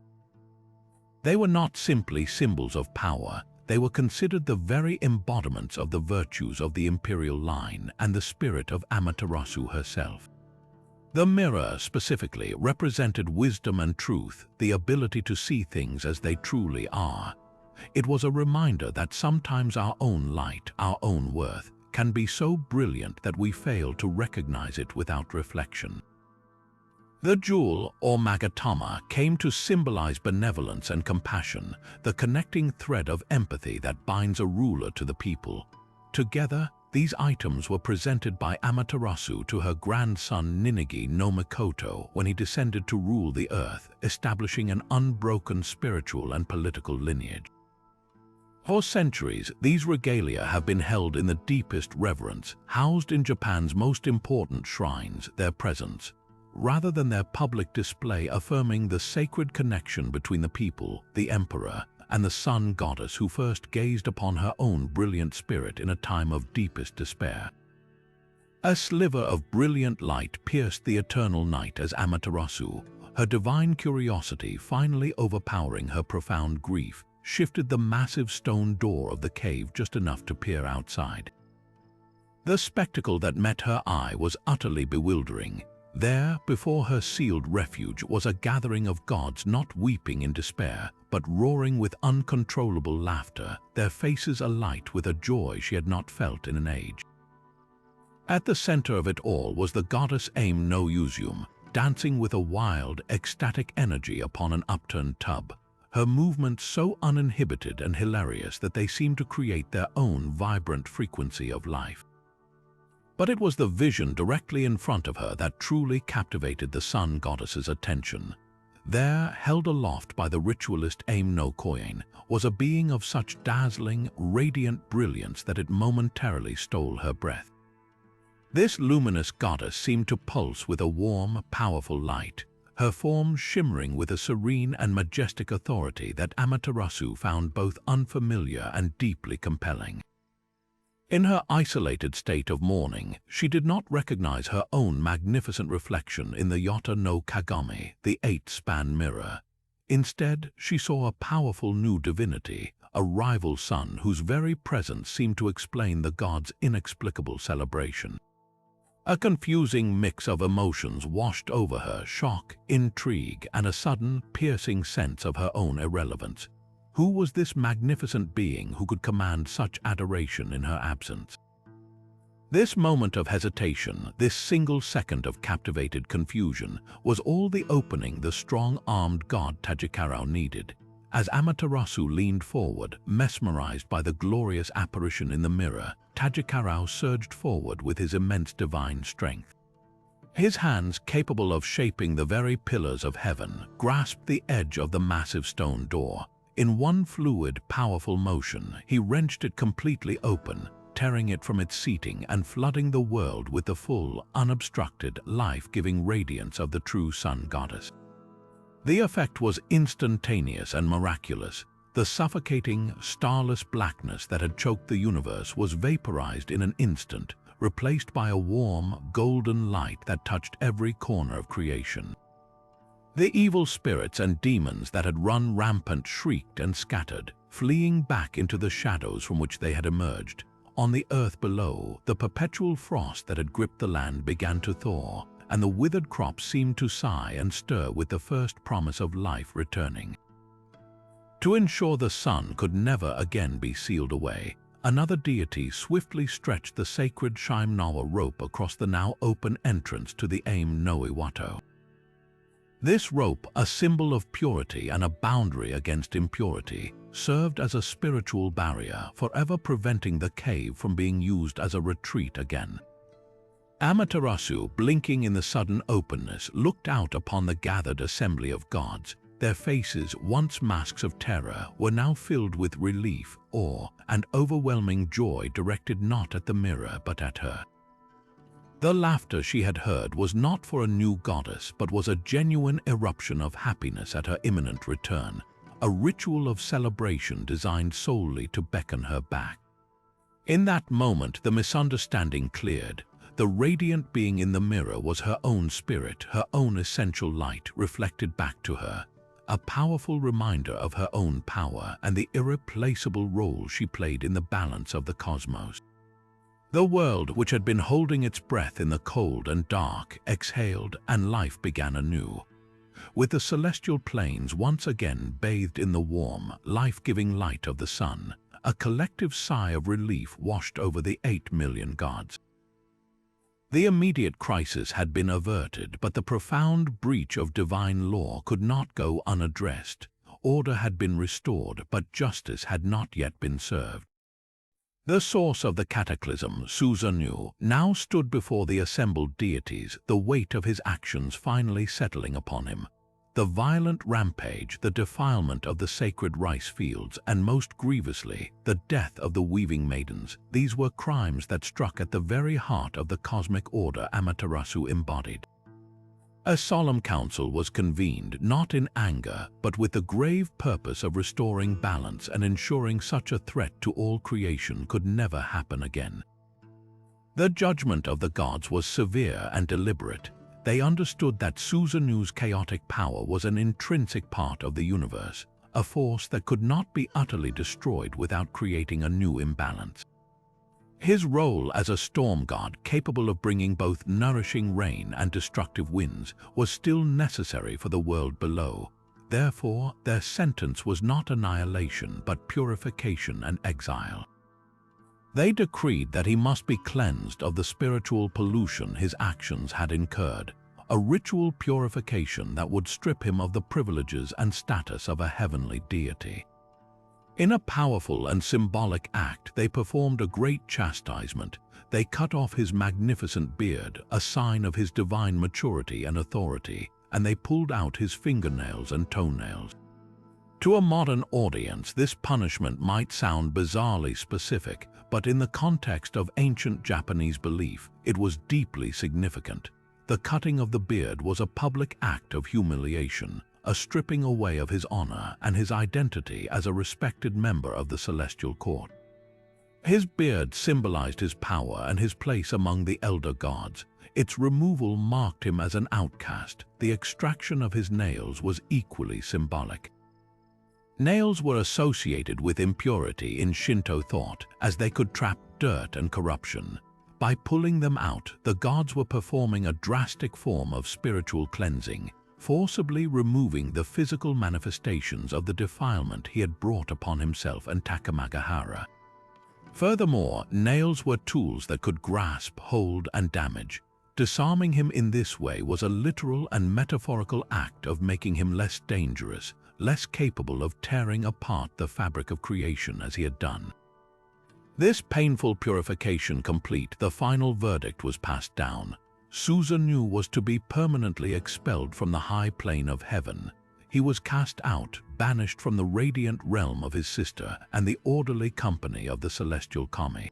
Speaker 1: They were not simply symbols of power, they were considered the very embodiments of the virtues of the imperial line and the spirit of Amaterasu herself. The mirror, specifically, represented wisdom and truth, the ability to see things as they truly are. It was a reminder that sometimes our own light, our own worth, can be so brilliant that we fail to recognize it without reflection. The jewel, or magatama, came to symbolize benevolence and compassion, the connecting thread of empathy that binds a ruler to the people. Together, these items were presented by Amaterasu to her grandson Ninigi no Mikoto when he descended to rule the earth, establishing an unbroken spiritual and political lineage. For centuries, these regalia have been held in the deepest reverence, housed in Japan's most important shrines, their presence, rather than their public display, affirming the sacred connection between the people, the emperor, and the sun goddess who first gazed upon her own brilliant spirit in a time of deepest despair. A sliver of brilliant light pierced the eternal night as Amaterasu, her divine curiosity finally overpowering her profound grief, shifted the massive stone door of the cave just enough to peer outside. The spectacle that met her eye was utterly bewildering. There, before her sealed refuge, was a gathering of gods not weeping in despair, but roaring with uncontrollable laughter, their faces alight with a joy she had not felt in an age. At the center of it all was the goddess Aim no Uzum, dancing with a wild, ecstatic energy upon an upturned tub, her movements so uninhibited and hilarious that they seemed to create their own vibrant frequency of life. But it was the vision directly in front of her that truly captivated the sun goddess's attention. There, held aloft by the ritualist Aim no Koyan, was a being of such dazzling, radiant brilliance that it momentarily stole her breath. This luminous goddess seemed to pulse with a warm, powerful light, her form shimmering with a serene and majestic authority that Amaterasu found both unfamiliar and deeply compelling. In her isolated state of mourning, she did not recognize her own magnificent reflection in the Yata no Kagami, the 8-span mirror. Instead, she saw a powerful new divinity, a rival sun whose very presence seemed to explain the god's inexplicable celebration. A confusing mix of emotions washed over her: shock, intrigue, and a sudden, piercing sense of her own irrelevance. Who was this magnificent being who could command such adoration in her absence? This moment of hesitation, this single second of captivated confusion, was all the opening the strong-armed god Takamagahara needed. As Amaterasu leaned forward, mesmerized by the glorious apparition in the mirror, Takamagahara surged forward with his immense divine strength. His hands, capable of shaping the very pillars of heaven, grasped the edge of the massive stone door. In one fluid, powerful motion, he wrenched it completely open, tearing it from its seating and flooding the world with the full, unobstructed, life-giving radiance of the true sun goddess. The effect was instantaneous and miraculous. The suffocating, starless blackness that had choked the universe was vaporized in an instant, replaced by a warm, golden light that touched every corner of creation. The evil spirits and demons that had run rampant shrieked and scattered, fleeing back into the shadows from which they had emerged. On the earth below, the perpetual frost that had gripped the land began to thaw, and the withered crops seemed to sigh and stir with the first promise of life returning. To ensure the sun could never again be sealed away, another deity swiftly stretched the sacred Shimnawa rope across the now open entrance to the Aim no Iwato. This rope, a symbol of purity and a boundary against impurity, served as a spiritual barrier, forever preventing the cave from being used as a retreat again. Amaterasu, blinking in the sudden openness, looked out upon the gathered assembly of gods. Their faces, once masks of terror, were now filled with relief, awe, and overwhelming joy directed not at the mirror but at her. The laughter she had heard was not for a new goddess, but was a genuine eruption of happiness at her imminent return, a ritual of celebration designed solely to beckon her back. In that moment, the misunderstanding cleared. The radiant being in the mirror was her own spirit, her own essential light reflected back to her, a powerful reminder of her own power and the irreplaceable role she played in the balance of the cosmos. The world, which had been holding its breath in the cold and dark, exhaled, and life began anew. With the celestial plains once again bathed in the warm, life-giving light of the sun, a collective sigh of relief washed over the 8 million gods. The immediate crisis had been averted, but the profound breach of divine law could not go unaddressed. Order had been restored, but justice had not yet been served. The source of the cataclysm, Susanoo, now stood before the assembled deities, the weight of his actions finally settling upon him. The violent rampage, the defilement of the sacred rice fields, and most grievously, the death of the weaving maidens, these were crimes that struck at the very heart of the cosmic order Amaterasu embodied. A solemn council was convened, not in anger, but with the grave purpose of restoring balance and ensuring such a threat to all creation could never happen again. The judgment of the gods was severe and deliberate. They understood that Susanoo's chaotic power was an intrinsic part of the universe, a force that could not be utterly destroyed without creating a new imbalance. His role as a storm god capable of bringing both nourishing rain and destructive winds was still necessary for the world below. Therefore, their sentence was not annihilation but purification and exile. They decreed that he must be cleansed of the spiritual pollution his actions had incurred, a ritual purification that would strip him of the privileges and status of a heavenly deity. In a powerful and symbolic act, they performed a great chastisement. They cut off his magnificent beard, a sign of his divine maturity and authority, and they pulled out his fingernails and toenails. To a modern audience, this punishment might sound bizarrely specific, but in the context of ancient Japanese belief, it was deeply significant. The cutting of the beard was a public act of humiliation, a stripping away of his honor and his identity as a respected member of the celestial court. His beard symbolized his power and his place among the elder gods. Its removal marked him as an outcast. The extraction of his nails was equally symbolic. Nails were associated with impurity in Shinto thought, as they could trap dirt and corruption. By pulling them out, the gods were performing a drastic form of spiritual cleansing, forcibly removing the physical manifestations of the defilement he had brought upon himself and Takamagahara. Furthermore, nails were tools that could grasp, hold, and damage. Disarming him in this way was a literal and metaphorical act of making him less dangerous, less capable of tearing apart the fabric of creation as he had done. This painful purification complete, the final verdict was passed down. Susanoo was to be permanently expelled from the high plane of heaven. He was cast out, banished from the radiant realm of his sister and the orderly company of the celestial kami.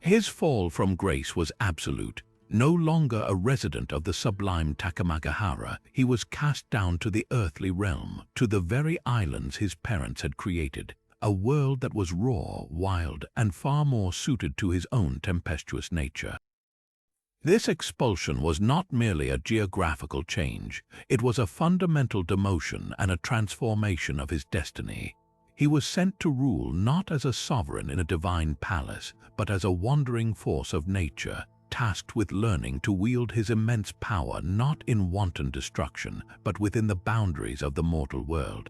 Speaker 1: His fall from grace was absolute. No longer a resident of the sublime Takamagahara, he was cast down to the earthly realm, to the very islands his parents had created, a world that was raw, wild, and far more suited to his own tempestuous nature. This expulsion was not merely a geographical change, it was a fundamental demotion and a transformation of his destiny. He was sent to rule not as a sovereign in a divine palace, but as a wandering force of nature, tasked with learning to wield his immense power not in wanton destruction, but within the boundaries of the mortal world.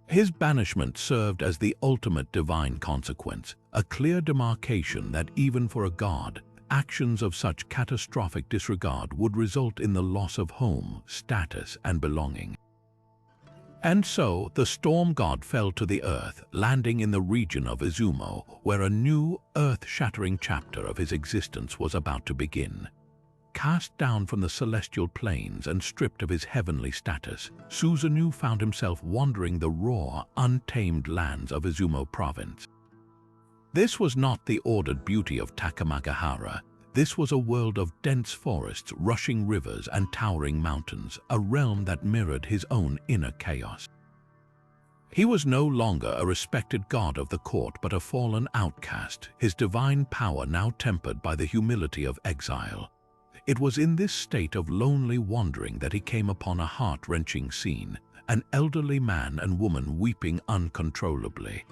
Speaker 1: His banishment served as the ultimate divine consequence, a clear demarcation that even for a god, actions of such catastrophic disregard would result in the loss of home, status, and belonging. And so, the storm god fell to the earth, landing in the region of Izumo, where a new, earth-shattering chapter of his existence was about to begin. Cast down from the celestial planes and stripped of his heavenly status, Susanoo found himself wandering the raw, untamed lands of Izumo province. This was not the ordered beauty of Takamagahara. This was a world of dense forests, rushing rivers, and towering mountains, a realm that mirrored his own inner chaos. He was no longer a respected god of the court but a fallen outcast, his divine power now tempered by the humility of exile. It was in this state of lonely wandering that he came upon a heart-wrenching scene, an elderly man and woman weeping uncontrollably.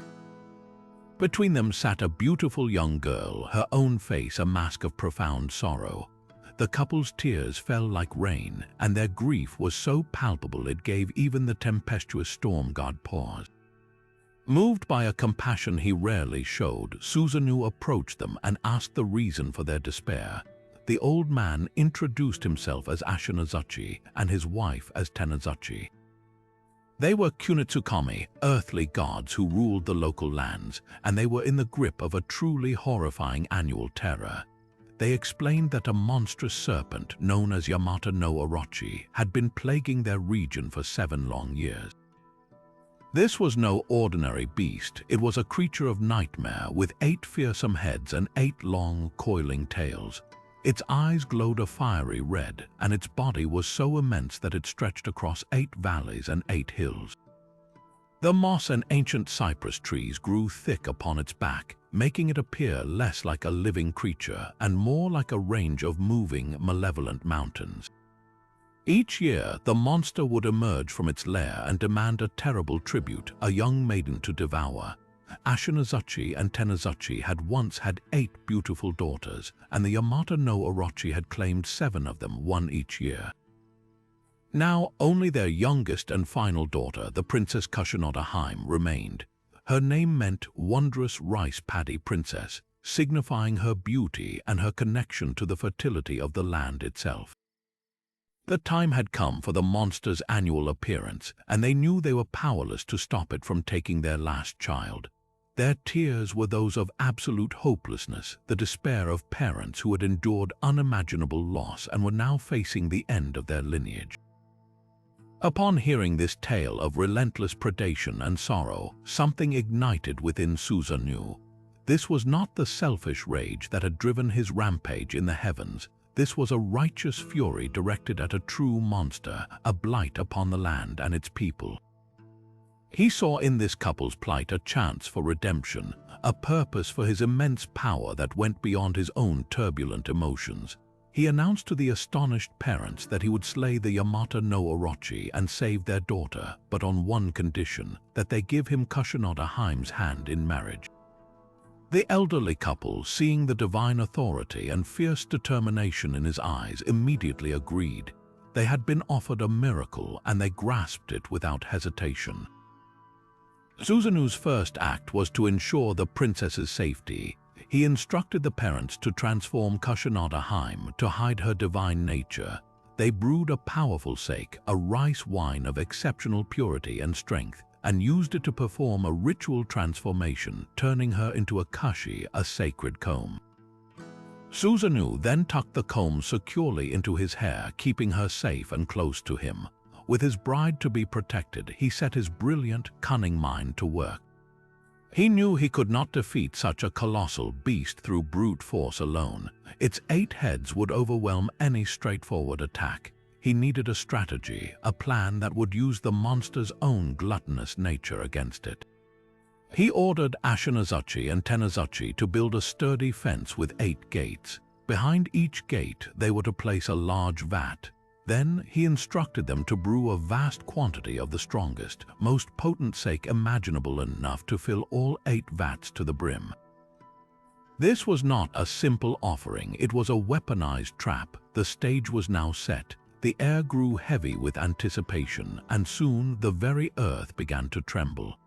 Speaker 1: Between them sat a beautiful young girl, her own face a mask of profound sorrow. The couple's tears fell like rain, and their grief was so palpable it gave even the tempestuous storm god pause. Moved by a compassion he rarely showed, Susanoo approached them and asked the reason for their despair. The old man introduced himself as Ashinazachi and his wife as Tenazachi. They were Kunitsukami, earthly gods who ruled the local lands, and they were in the grip of a truly horrifying annual terror. They explained that a monstrous serpent known as Yamata no Orochi had been plaguing their region for 7 long years. This was no ordinary beast, it was a creature of nightmare with 8 fearsome heads and 8 long, coiling tails. Its eyes glowed a fiery red, and its body was so immense that it stretched across 8 valleys and 8 hills. The moss and ancient cypress trees grew thick upon its back, making it appear less like a living creature and more like a range of moving, malevolent mountains. Each year, the monster would emerge from its lair and demand a terrible tribute, a young maiden to devour. Ashinazachi and Tenazachi had once had 8 beautiful daughters, and the Yamata no Orochi had claimed 7 of them, one each year. Now, only their youngest and final daughter, the Princess Kushinoda Haim, remained. Her name meant Wondrous Rice Paddy Princess, signifying her beauty and her connection to the fertility of the land itself. The time had come for the monster's annual appearance, and they knew they were powerless to stop it from taking their last child. Their tears were those of absolute hopelessness, the despair of parents who had endured unimaginable loss and were now facing the end of their lineage. Upon hearing this tale of relentless predation and sorrow, something ignited within Susanoo. This was not the selfish rage that had driven his rampage in the heavens. This was a righteous fury directed at a true monster, a blight upon the land and its people. He saw in this couple's plight a chance for redemption, a purpose for his immense power that went beyond his own turbulent emotions. He announced to the astonished parents that he would slay the Yamata no Orochi and save their daughter, but on one condition, that they give him Kushinoda Haim's hand in marriage. The elderly couple, seeing the divine authority and fierce determination in his eyes, immediately agreed. They had been offered a miracle, and they grasped it without hesitation. Susanoo's first act was to ensure the princess's safety. He instructed the parents to transform Kushinada Haim to hide her divine nature. They brewed a powerful sake, a rice wine of exceptional purity and strength, and used it to perform a ritual transformation, turning her into a kashi, a sacred comb. Susanoo then tucked the comb securely into his hair, keeping her safe and close to him. With his bride to be protected, he set his brilliant, cunning mind to work. He knew he could not defeat such a colossal beast through brute force alone. Its 8 heads would overwhelm any straightforward attack. He needed a strategy, a plan that would use the monster's own gluttonous nature against it. He ordered Ashinazuchi and Tenazuchi to build a sturdy fence with 8 gates. Behind each gate, they were to place a large vat. Then he instructed them to brew a vast quantity of the strongest, most potent sake imaginable, enough to fill all 8 vats to the brim. This was not a simple offering, it was a weaponized trap. The stage was now set. The air grew heavy with anticipation, and soon the very earth began to tremble.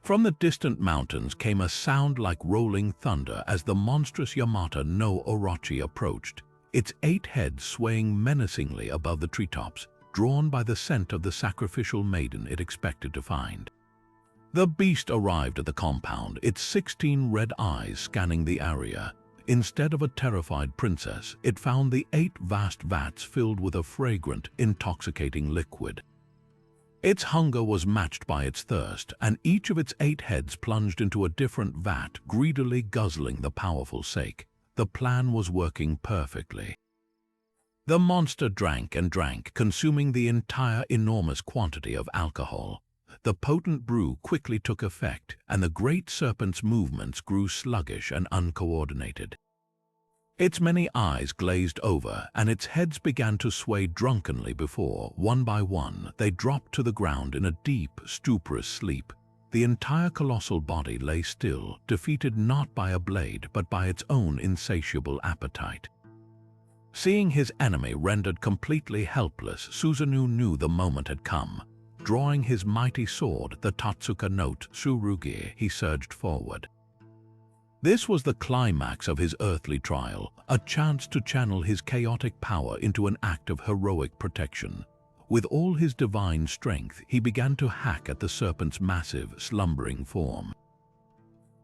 Speaker 1: From the distant mountains came a sound like rolling thunder as the monstrous Yamata no Orochi approached, its 8 heads swaying menacingly above the treetops, drawn by the scent of the sacrificial maiden it expected to find. The beast arrived at the compound, its 16 red eyes scanning the area. Instead of a terrified princess, it found the 8 vast vats filled with a fragrant, intoxicating liquid. Its hunger was matched by its thirst, and each of its 8 heads plunged into a different vat, greedily guzzling the powerful sake. The plan was working perfectly. The monster drank and drank, consuming the entire enormous quantity of alcohol. The potent brew quickly took effect, and the great serpent's movements grew sluggish and uncoordinated. Its many eyes glazed over, and its heads began to sway drunkenly before, one by one, they dropped to the ground in a deep, stuporous sleep. The entire colossal body lay still, defeated not by a blade but by its own insatiable appetite. Seeing his enemy rendered completely helpless, Susanoo knew the moment had come. Drawing his mighty sword, the Tatsuka note Tsurugi, he surged forward. This was the climax of his earthly trial, a chance to channel his chaotic power into an act of heroic protection. With all his divine strength, he began to hack at the serpent's massive, slumbering form.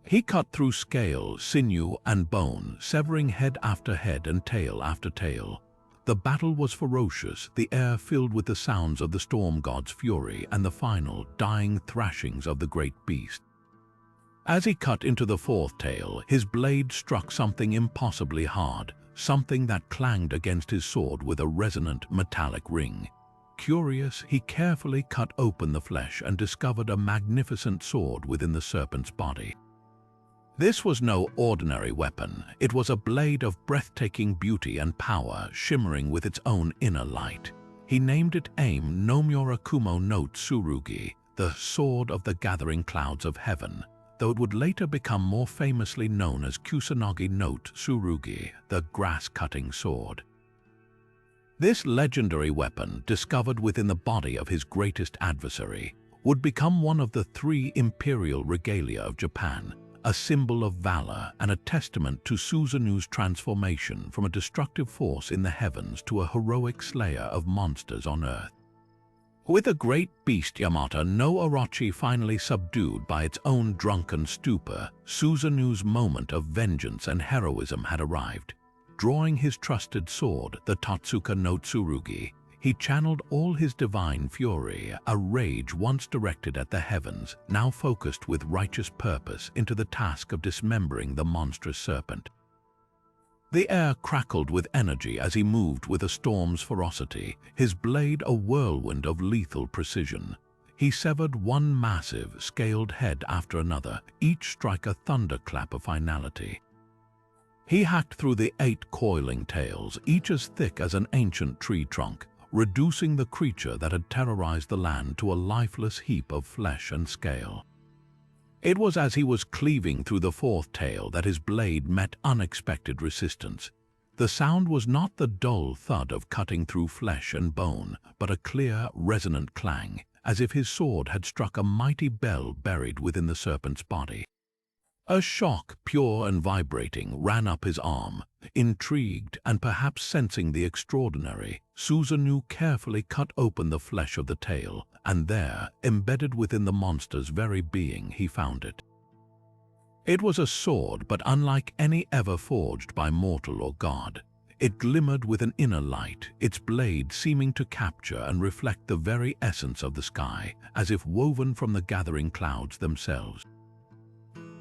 Speaker 1: He cut through scale, sinew, and bone, severing head after head and tail after tail. The battle was ferocious, the air filled with the sounds of the storm god's fury and the final, dying thrashings of the great beast. As he cut into the 4th tail, his blade struck something impossibly hard, something that clanged against his sword with a resonant, metallic ring. Curious, he carefully cut open the flesh and discovered a magnificent sword within the serpent's body. This was no ordinary weapon. It was a blade of breathtaking beauty and power, shimmering with its own inner light. He named it Aim no Myorakumo no Tsurugi, the sword of the gathering clouds of heaven, though it would later become more famously known as Kusanagi no Tsurugi, the grass-cutting sword. This legendary weapon, discovered within the body of his greatest adversary, would become one of the 3 imperial regalia of Japan, a symbol of valor and a testament to Susanoo's transformation from a destructive force in the heavens to a heroic slayer of monsters on earth. With a great beast Yamata no Orochi finally subdued by its own drunken stupor, Susanoo's moment of vengeance and heroism had arrived. Drawing his trusted sword, the Tatsuka no Tsurugi, he channeled all his divine fury, a rage once directed at the heavens, now focused with righteous purpose into the task of dismembering the monstrous serpent. The air crackled with energy as he moved with a storm's ferocity, his blade a whirlwind of lethal precision. He severed one massive, scaled head after another, each strike a thunderclap of finality. He hacked through the 8 coiling tails, each as thick as an ancient tree trunk, reducing the creature that had terrorized the land to a lifeless heap of flesh and scale. It was as he was cleaving through the fourth tail that his blade met unexpected resistance. The sound was not the dull thud of cutting through flesh and bone, but a clear, resonant clang, as if his sword had struck a mighty bell buried within the serpent's body. A shock, pure and vibrating, ran up his arm. Intrigued and perhaps sensing the extraordinary, Susanoo carefully cut open the flesh of the tail, and there, embedded within the monster's very being, he found it. It was a sword, but unlike any ever forged by mortal or god. It glimmered with an inner light, its blade seeming to capture and reflect the very essence of the sky, as if woven from the gathering clouds themselves.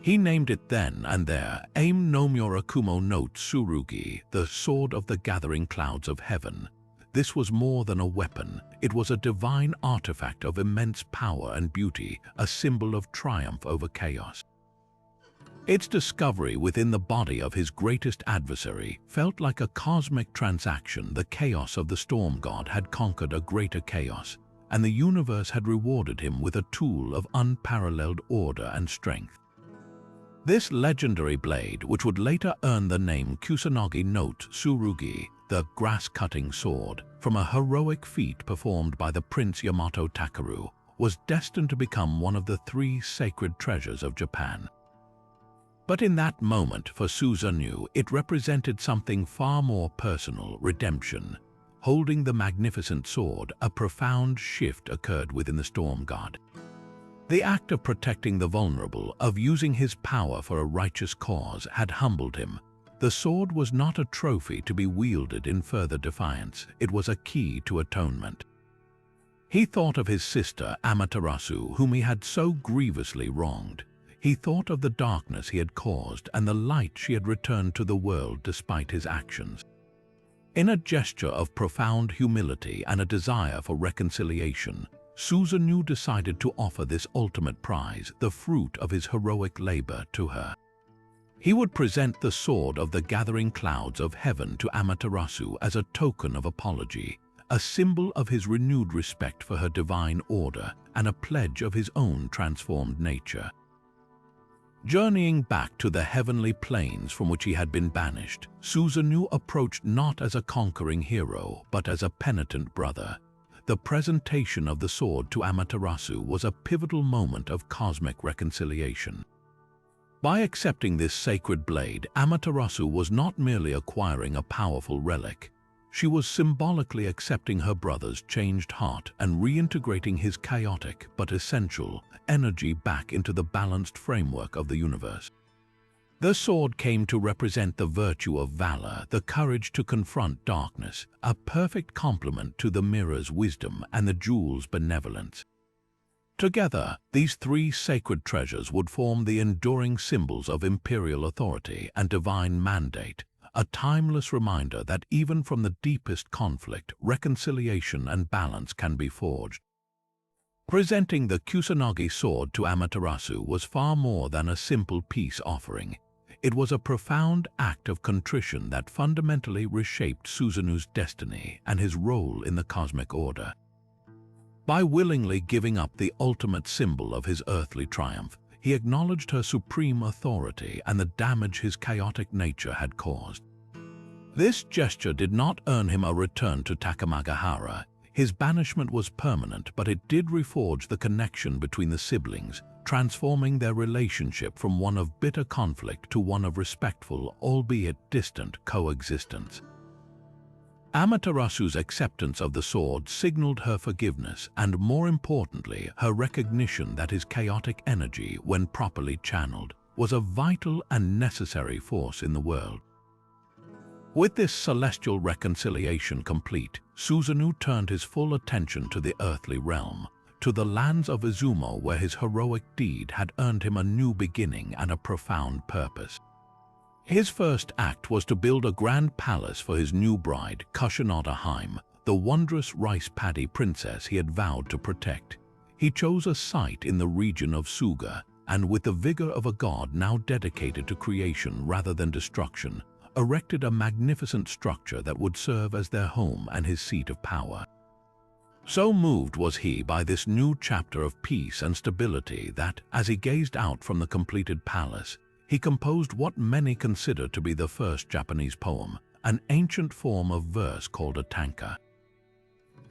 Speaker 1: He named it then and there, Aim no Murakumo no Tsurugi, the sword of the gathering clouds of heaven. This was more than a weapon. It was a divine artifact of immense power and beauty, a symbol of triumph over chaos. Its discovery within the body of his greatest adversary felt like a cosmic transaction. The chaos of the storm god had conquered a greater chaos, and the universe had rewarded him with a tool of unparalleled order and strength. This legendary blade, which would later earn the name Kusanagi no Tsurugi, the grass-cutting sword, from a heroic feat performed by the Prince Yamato Takeru, was destined to become one of the 3 sacred treasures of Japan. But in that moment, for Susanoo, it represented something far more personal: redemption. Holding the magnificent sword, a profound shift occurred within the storm god. The act of protecting the vulnerable, of using his power for a righteous cause, had humbled him. The sword was not a trophy to be wielded in further defiance. It was a key to atonement. He thought of his sister, Amaterasu, whom he had so grievously wronged. He thought of the darkness he had caused and the light she had returned to the world despite his actions. In a gesture of profound humility and a desire for reconciliation, Susanoo decided to offer this ultimate prize, the fruit of his heroic labor, to her. He would present the sword of the gathering clouds of heaven to Amaterasu as a token of apology, a symbol of his renewed respect for her divine order, and a pledge of his own transformed nature. Journeying back to the heavenly plains from which he had been banished, Susanoo approached not as a conquering hero, but as a penitent brother. The presentation of the sword to Amaterasu was a pivotal moment of cosmic reconciliation. By accepting this sacred blade, Amaterasu was not merely acquiring a powerful relic. She was symbolically accepting her brother's changed heart and reintegrating his chaotic but essential energy back into the balanced framework of the universe. The sword came to represent the virtue of valor, the courage to confront darkness, a perfect complement to the mirror's wisdom and the jewel's benevolence. Together, these 3 sacred treasures would form the enduring symbols of imperial authority and divine mandate, a timeless reminder that even from the deepest conflict, reconciliation and balance can be forged. Presenting the Kusanagi sword to Amaterasu was far more than a simple peace offering. It was a profound act of contrition that fundamentally reshaped Susanoo's destiny and his role in the cosmic order. By willingly giving up the ultimate symbol of his earthly triumph, he acknowledged her supreme authority and the damage his chaotic nature had caused. This gesture did not earn him a return to Takamagahara. His banishment was permanent, but it did reforge the connection between the siblings, transforming their relationship from one of bitter conflict to one of respectful, albeit distant, coexistence. Amaterasu's acceptance of the sword signaled her forgiveness and, more importantly, her recognition that his chaotic energy, when properly channeled, was a vital and necessary force in the world. With this celestial reconciliation complete, Susanoo turned his full attention to the earthly realm, to the lands of Izumo, where his heroic deed had earned him a new beginning and a profound purpose. His first act was to build a grand palace for his new bride, Kushinada Haim, the wondrous rice paddy princess he had vowed to protect. He chose a site in the region of Suga, and with the vigor of a god now dedicated to creation rather than destruction, erected a magnificent structure that would serve as their home and his seat of power. So moved was he by this new chapter of peace and stability that, as he gazed out from the completed palace, he composed what many consider to be the first Japanese poem, an ancient form of verse called a tanka.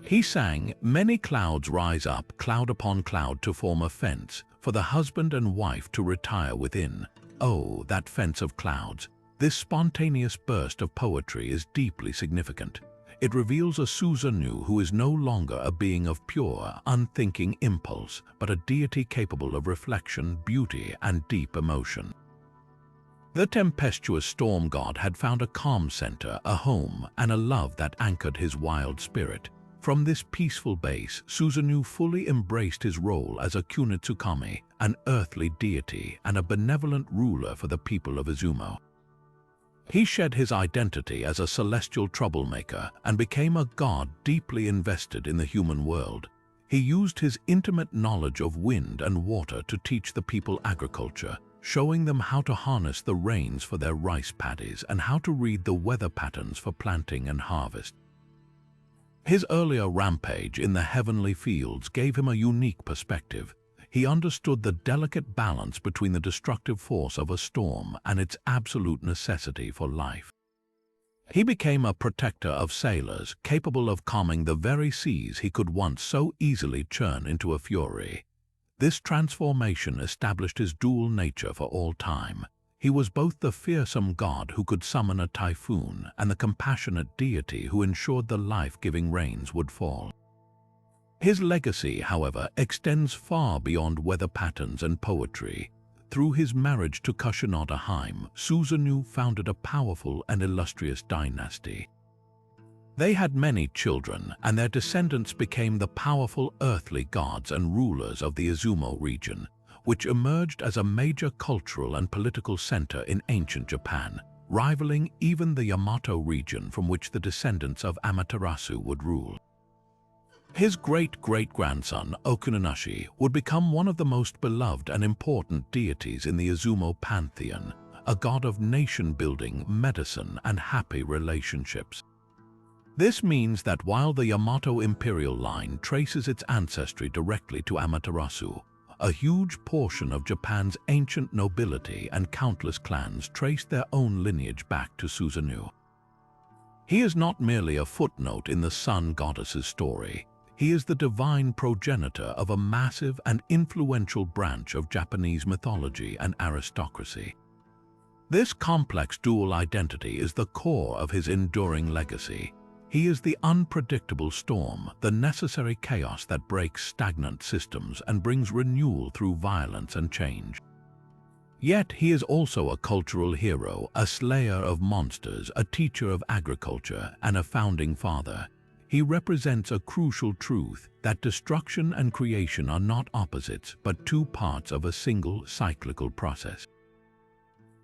Speaker 1: He sang, "Many clouds rise up, cloud upon cloud, to form a fence, for the husband and wife to retire within. Oh, that fence of clouds!" This spontaneous burst of poetry is deeply significant. It reveals a Susanoo who is no longer a being of pure, unthinking impulse, but a deity capable of reflection, beauty, and deep emotion. The tempestuous storm god had found a calm center, a home, and a love that anchored his wild spirit. From this peaceful base, Susanoo fully embraced his role as a kunitsukami, an earthly deity and a benevolent ruler for the people of Izumo. He shed his identity as a celestial troublemaker and became a god deeply invested in the human world. He used his intimate knowledge of wind and water to teach the people agriculture, showing them how to harness the rains for their rice paddies and how to read the weather patterns for planting and harvest. His earlier rampage in the heavenly fields gave him a unique perspective. He understood the delicate balance between the destructive force of a storm and its absolute necessity for life. He became a protector of sailors, capable of calming the very seas he could once so easily churn into a fury. This transformation established his dual nature for all time. He was both the fearsome god who could summon a typhoon and the compassionate deity who ensured the life-giving rains would fall. His legacy, however, extends far beyond weather patterns and poetry. Through his marriage to Kushinada Haim, Susanoo founded a powerful and illustrious dynasty. They had many children, and their descendants became the powerful earthly gods and rulers of the Izumo region, which emerged as a major cultural and political center in ancient Japan, rivaling even the Yamata region from which the descendants of Amaterasu would rule. His great-great-grandson, Okunonashi, would become one of the most beloved and important deities in the Izumo pantheon, a god of nation-building, medicine, and happy relationships. This means that while the Yamato imperial line traces its ancestry directly to Amaterasu, a huge portion of Japan's ancient nobility and countless clans traced their own lineage back to Susanoo. He is not merely a footnote in the sun goddess's story. He is the divine progenitor of a massive and influential branch of Japanese mythology and aristocracy. This complex dual identity is the core of his enduring legacy. He is the unpredictable storm, the necessary chaos that breaks stagnant systems and brings renewal through violence and change. Yet he is also a cultural hero, a slayer of monsters, a teacher of agriculture, and a founding father. He represents a crucial truth that destruction and creation are not opposites, but two parts of a single cyclical process.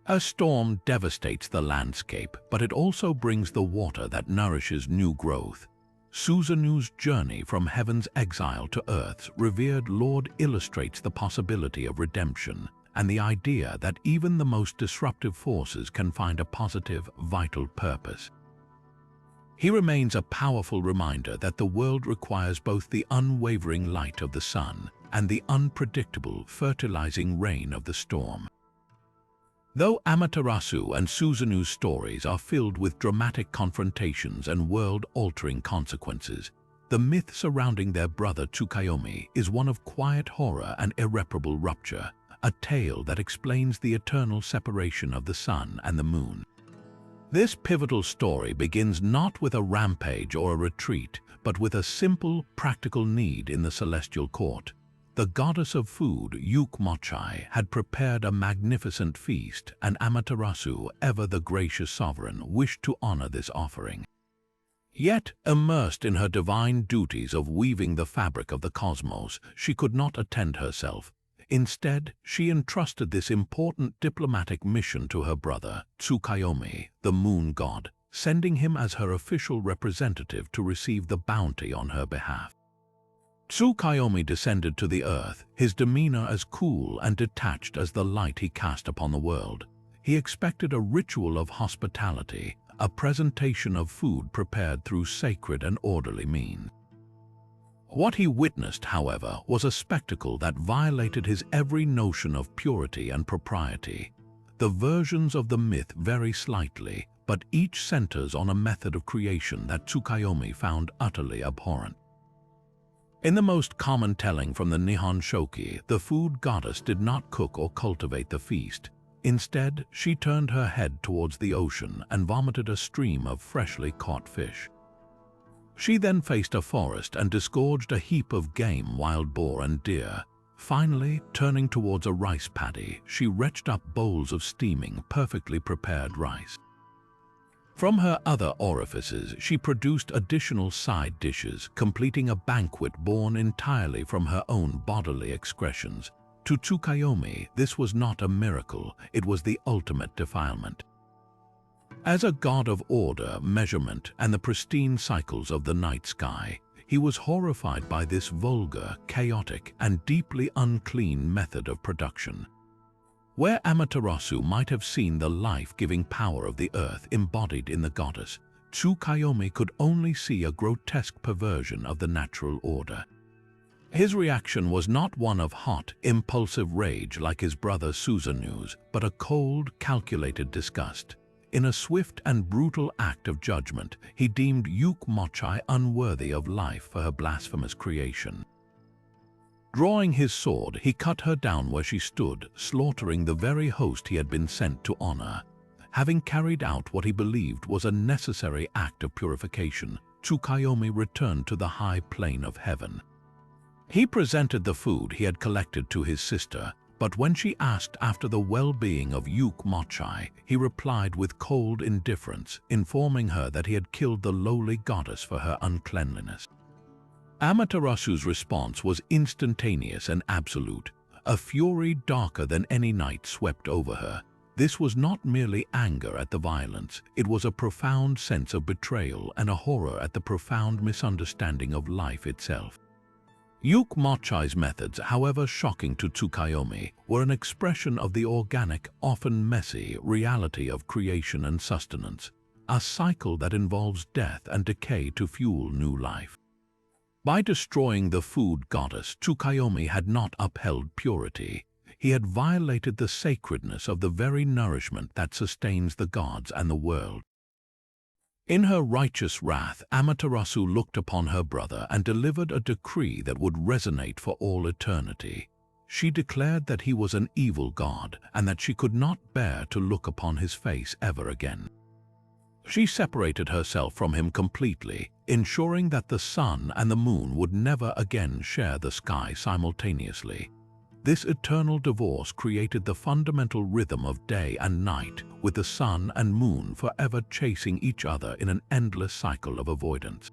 Speaker 1: A storm devastates the landscape, but it also brings the water that nourishes new growth. Susanoo's journey from heaven's exile to earth's revered Lord illustrates the possibility of redemption and the idea that even the most disruptive forces can find a positive, vital purpose. He remains a powerful reminder that the world requires both the unwavering light of the sun and the unpredictable, fertilizing rain of the storm. Though Amaterasu and Susanoo's stories are filled with dramatic confrontations and world-altering consequences, the myth surrounding their brother Tsukuyomi is one of quiet horror and irreparable rupture, a tale that explains the eternal separation of the sun and the moon. This pivotal story begins not with a rampage or a retreat, but with a simple, practical need in the celestial court. The goddess of food, Yukmochai, had prepared a magnificent feast, and Amaterasu, ever the gracious sovereign, wished to honor this offering. Yet, immersed in her divine duties of weaving the fabric of the cosmos, she could not attend herself. Instead, she entrusted this important diplomatic mission to her brother, Tsukuyomi, the moon god, sending him as her official representative to receive the bounty on her behalf. Tsukuyomi descended to the earth, his demeanor as cool and detached as the light he cast upon the world. He expected a ritual of hospitality, a presentation of food prepared through sacred and orderly means. What he witnessed, however, was a spectacle that violated his every notion of purity and propriety. The versions of the myth vary slightly, but each centers on a method of creation that Tsukuyomi found utterly abhorrent. In the most common telling from the Nihon Shoki, the food goddess did not cook or cultivate the feast. Instead, she turned her head towards the ocean and vomited a stream of freshly caught fish. She then faced a forest and disgorged a heap of game, wild boar and deer. Finally, turning towards a rice paddy, she retched up bowls of steaming, perfectly prepared rice. From her other orifices, she produced additional side dishes, completing a banquet born entirely from her own bodily excretions. To Tsukuyomi, this was not a miracle, it was the ultimate defilement. As a god of order, measurement, and the pristine cycles of the night sky, he was horrified by this vulgar, chaotic, and deeply unclean method of production. Where Amaterasu might have seen the life-giving power of the earth embodied in the goddess, Tsukuyomi could only see a grotesque perversion of the natural order. His reaction was not one of hot, impulsive rage like his brother Susanoo's, but a cold, calculated disgust. In a swift and brutal act of judgment, he deemed Mochai unworthy of life for her blasphemous creation. Drawing his sword, he cut her down where she stood, slaughtering the very host he had been sent to honor. Having carried out what he believed was a necessary act of purification, Tsukuyomi returned to the high plane of heaven. He presented the food he had collected to his sister, but when she asked after the well-being of Mochai, he replied with cold indifference, informing her that he had killed the lowly goddess for her uncleanliness. Amaterasu's response was instantaneous and absolute. A fury darker than any night swept over her. This was not merely anger at the violence, it was a profound sense of betrayal and a horror at the profound misunderstanding of life itself. Mochai's methods, however shocking to Tsukuyomi, were an expression of the organic, often messy, reality of creation and sustenance, a cycle that involves death and decay to fuel new life. By destroying the food goddess, Tsukuyomi had not upheld purity. He had violated the sacredness of the very nourishment that sustains the gods and the world. In her righteous wrath, Amaterasu looked upon her brother and delivered a decree that would resonate for all eternity. She declared that he was an evil god and that she could not bear to look upon his face ever again. She separated herself from him completely, ensuring that the sun and the moon would never again share the sky simultaneously. This eternal divorce created the fundamental rhythm of day and night, with the sun and moon forever chasing each other in an endless cycle of avoidance.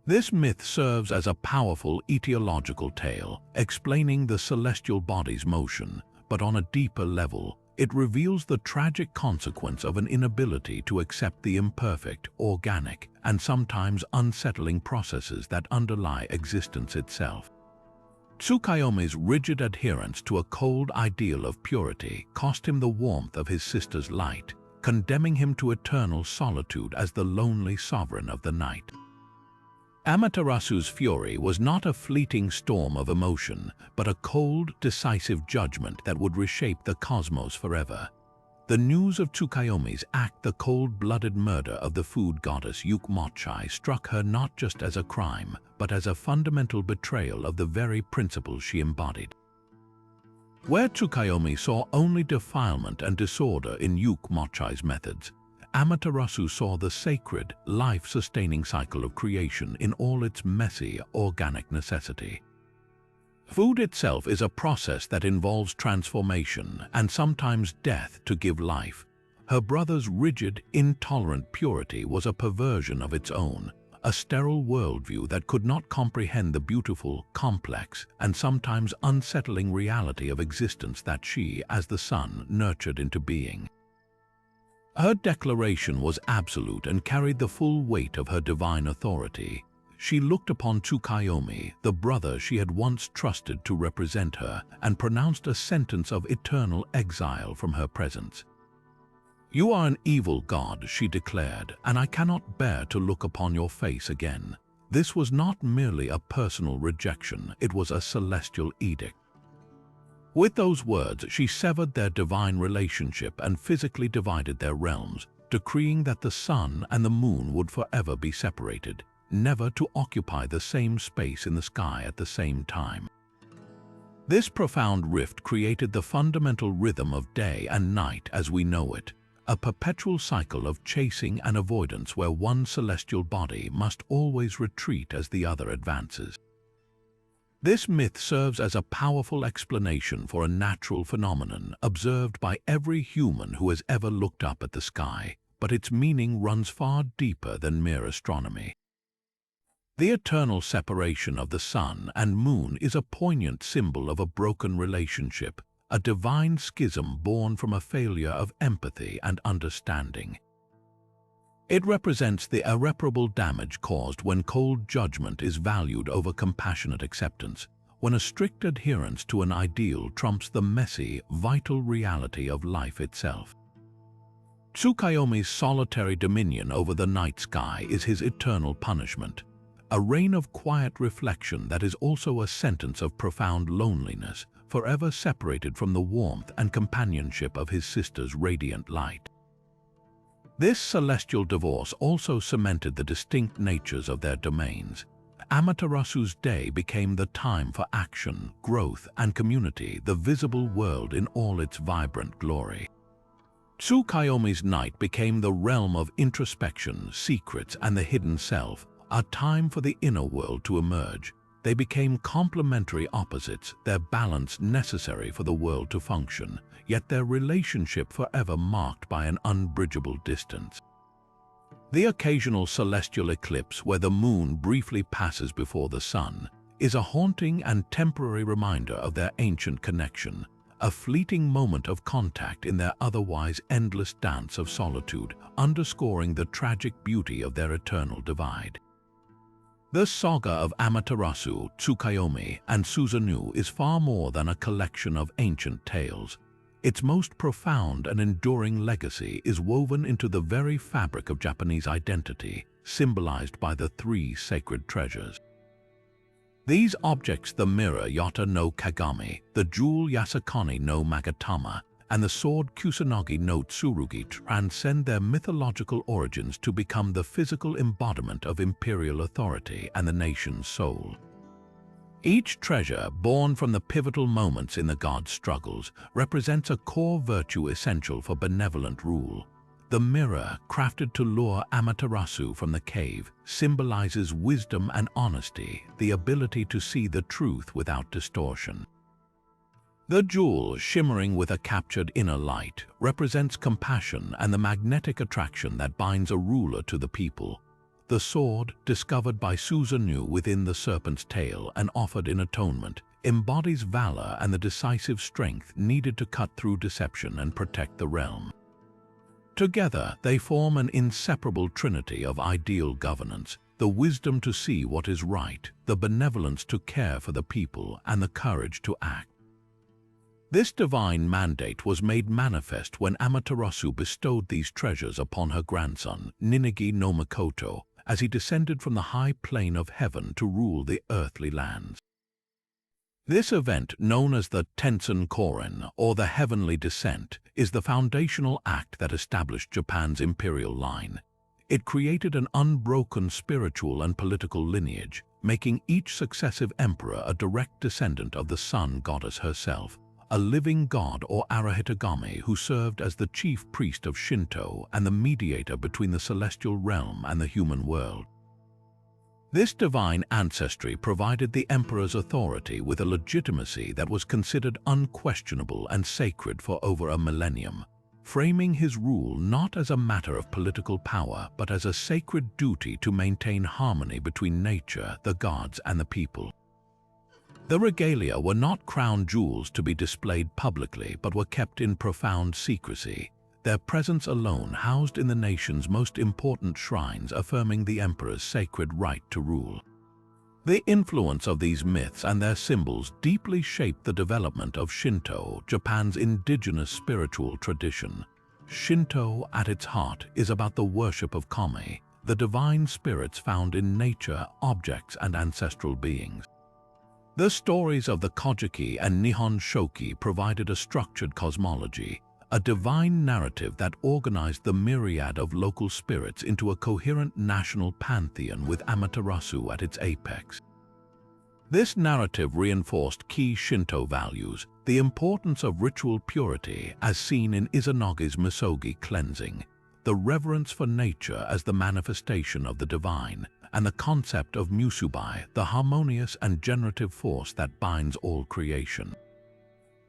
Speaker 1: This myth serves as a powerful etiological tale, explaining the celestial body's motion, but on a deeper level, it reveals the tragic consequence of an inability to accept the imperfect, organic, and sometimes unsettling processes that underlie existence itself. Tsukuyomi's rigid adherence to a cold ideal of purity cost him the warmth of his sister's light, condemning him to eternal solitude as the lonely sovereign of the night. Amaterasu's fury was not a fleeting storm of emotion, but a cold, decisive judgment that would reshape the cosmos forever. The news of Tsukuyomi's act, the cold-blooded murder of the food goddess Mochai, struck her not just as a crime, but as a fundamental betrayal of the very principles she embodied. Where Tsukuyomi saw only defilement and disorder in Mochai's methods, Amaterasu saw the sacred, life-sustaining cycle of creation in all its messy, organic necessity. Food itself is a process that involves transformation and sometimes death to give life. Her brother's rigid, intolerant purity was a perversion of its own, a sterile worldview that could not comprehend the beautiful, complex, and sometimes unsettling reality of existence that she, as the sun, nurtured into being. Her declaration was absolute and carried the full weight of her divine authority. She looked upon Tsukuyomi, the brother she had once trusted to represent her, and pronounced a sentence of eternal exile from her presence. "You are an evil god," she declared, "and I cannot bear to look upon your face again." This was not merely a personal rejection, it was a celestial edict. With those words, she severed their divine relationship and physically divided their realms, decreeing that the sun and the moon would forever be separated, never to occupy the same space in the sky at the same time. This profound rift created the fundamental rhythm of day and night as we know it, a perpetual cycle of chasing and avoidance where one celestial body must always retreat as the other advances. This myth serves as a powerful explanation for a natural phenomenon observed by every human who has ever looked up at the sky, but its meaning runs far deeper than mere astronomy. The eternal separation of the sun and moon is a poignant symbol of a broken relationship, a divine schism born from a failure of empathy and understanding. It represents the irreparable damage caused when cold judgment is valued over compassionate acceptance, when a strict adherence to an ideal trumps the messy, vital reality of life itself. Tsukuyomi's solitary dominion over the night sky is his eternal punishment, a reign of quiet reflection that is also a sentence of profound loneliness, forever separated from the warmth and companionship of his sister's radiant light. This celestial divorce also cemented the distinct natures of their domains. Amaterasu's day became the time for action, growth, and community, the visible world in all its vibrant glory. Tsukuyomi's night became the realm of introspection, secrets, and the hidden self, a time for the inner world to emerge. They became complementary opposites, their balance necessary for the world to function, yet their relationship forever marked by an unbridgeable distance. The occasional celestial eclipse where the moon briefly passes before the sun is a haunting and temporary reminder of their ancient connection, a fleeting moment of contact in their otherwise endless dance of solitude, underscoring the tragic beauty of their eternal divide. The saga of Amaterasu, Tsukuyomi, and Susanoo is far more than a collection of ancient tales. Its most profound and enduring legacy is woven into the very fabric of Japanese identity, symbolized by the three sacred treasures. These objects, the mirror Yata no Kagami, the jewel Yasakani no Magatama, and the sword Kusanagi no Tsurugi, transcend their mythological origins to become the physical embodiment of imperial authority and the nation's soul. Each treasure, born from the pivotal moments in the gods' struggles, represents a core virtue essential for benevolent rule. The mirror, crafted to lure Amaterasu from the cave, symbolizes wisdom and honesty, the ability to see the truth without distortion. The jewel, shimmering with a captured inner light, represents compassion and the magnetic attraction that binds a ruler to the people. The sword, discovered by Susanoo within the serpent's tail and offered in atonement, embodies valor and the decisive strength needed to cut through deception and protect the realm. Together, they form an inseparable trinity of ideal governance, the wisdom to see what is right, the benevolence to care for the people, and the courage to act. This divine mandate was made manifest when Amaterasu bestowed these treasures upon her grandson, Ninigi no Makoto, as he descended from the high plane of heaven to rule the earthly lands. This event, known as the Tensen Koren, or the Heavenly Descent, is the foundational act that established Japan's imperial line. It created an unbroken spiritual and political lineage, making each successive emperor a direct descendant of the sun goddess herself, a living god or Arahitagami who served as the chief priest of Shinto and the mediator between the celestial realm and the human world. This divine ancestry provided the emperor's authority with a legitimacy that was considered unquestionable and sacred for over a millennium, framing his rule not as a matter of political power but as a sacred duty to maintain harmony between nature, the gods, and the people. The regalia were not crown jewels to be displayed publicly but were kept in profound secrecy, their presence alone housed in the nation's most important shrines affirming the emperor's sacred right to rule. The influence of these myths and their symbols deeply shaped the development of Shinto, Japan's indigenous spiritual tradition. Shinto, at its heart, is about the worship of kami, the divine spirits found in nature, objects, and ancestral beings. The stories of the Kojiki and Nihon Shoki provided a structured cosmology, a divine narrative that organized the myriad of local spirits into a coherent national pantheon with Amaterasu at its apex. This narrative reinforced key Shinto values, the importance of ritual purity as seen in Izanagi's misogi cleansing, the reverence for nature as the manifestation of the divine, and the concept of musubai, the harmonious and generative force that binds all creation.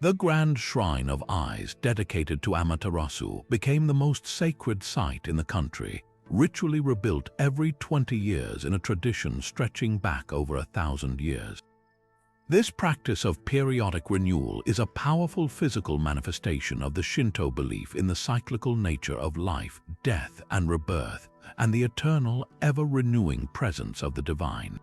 Speaker 1: The grand shrine of eyes dedicated to Amaterasu became the most sacred site in the country, ritually rebuilt every 20 years in a tradition stretching back over 1,000 years. This practice of periodic renewal is a powerful physical manifestation of the Shinto belief in the cyclical nature of life, death, and rebirth, and the eternal, ever-renewing presence of the divine.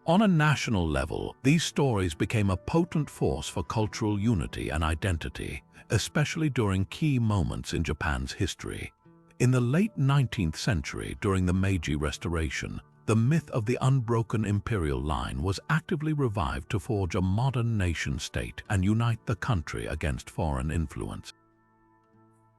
Speaker 1: On a national level, these stories became a potent force for cultural unity and identity, especially during key moments in Japan's history. In the late 19th century, during the Meiji Restoration, the myth of the unbroken imperial line was actively revived to forge a modern nation-state and unite the country against foreign influence.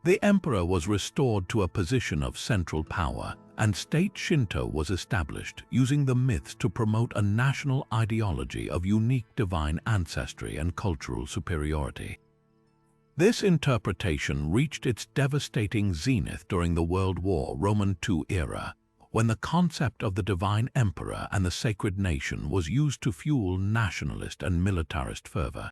Speaker 1: The emperor was restored to a position of central power, and state Shinto was established, using the myths to promote a national ideology of unique divine ancestry and cultural superiority. This interpretation reached its devastating zenith during the World War II era, when the concept of the divine emperor and the sacred nation was used to fuel nationalist and militarist fervor.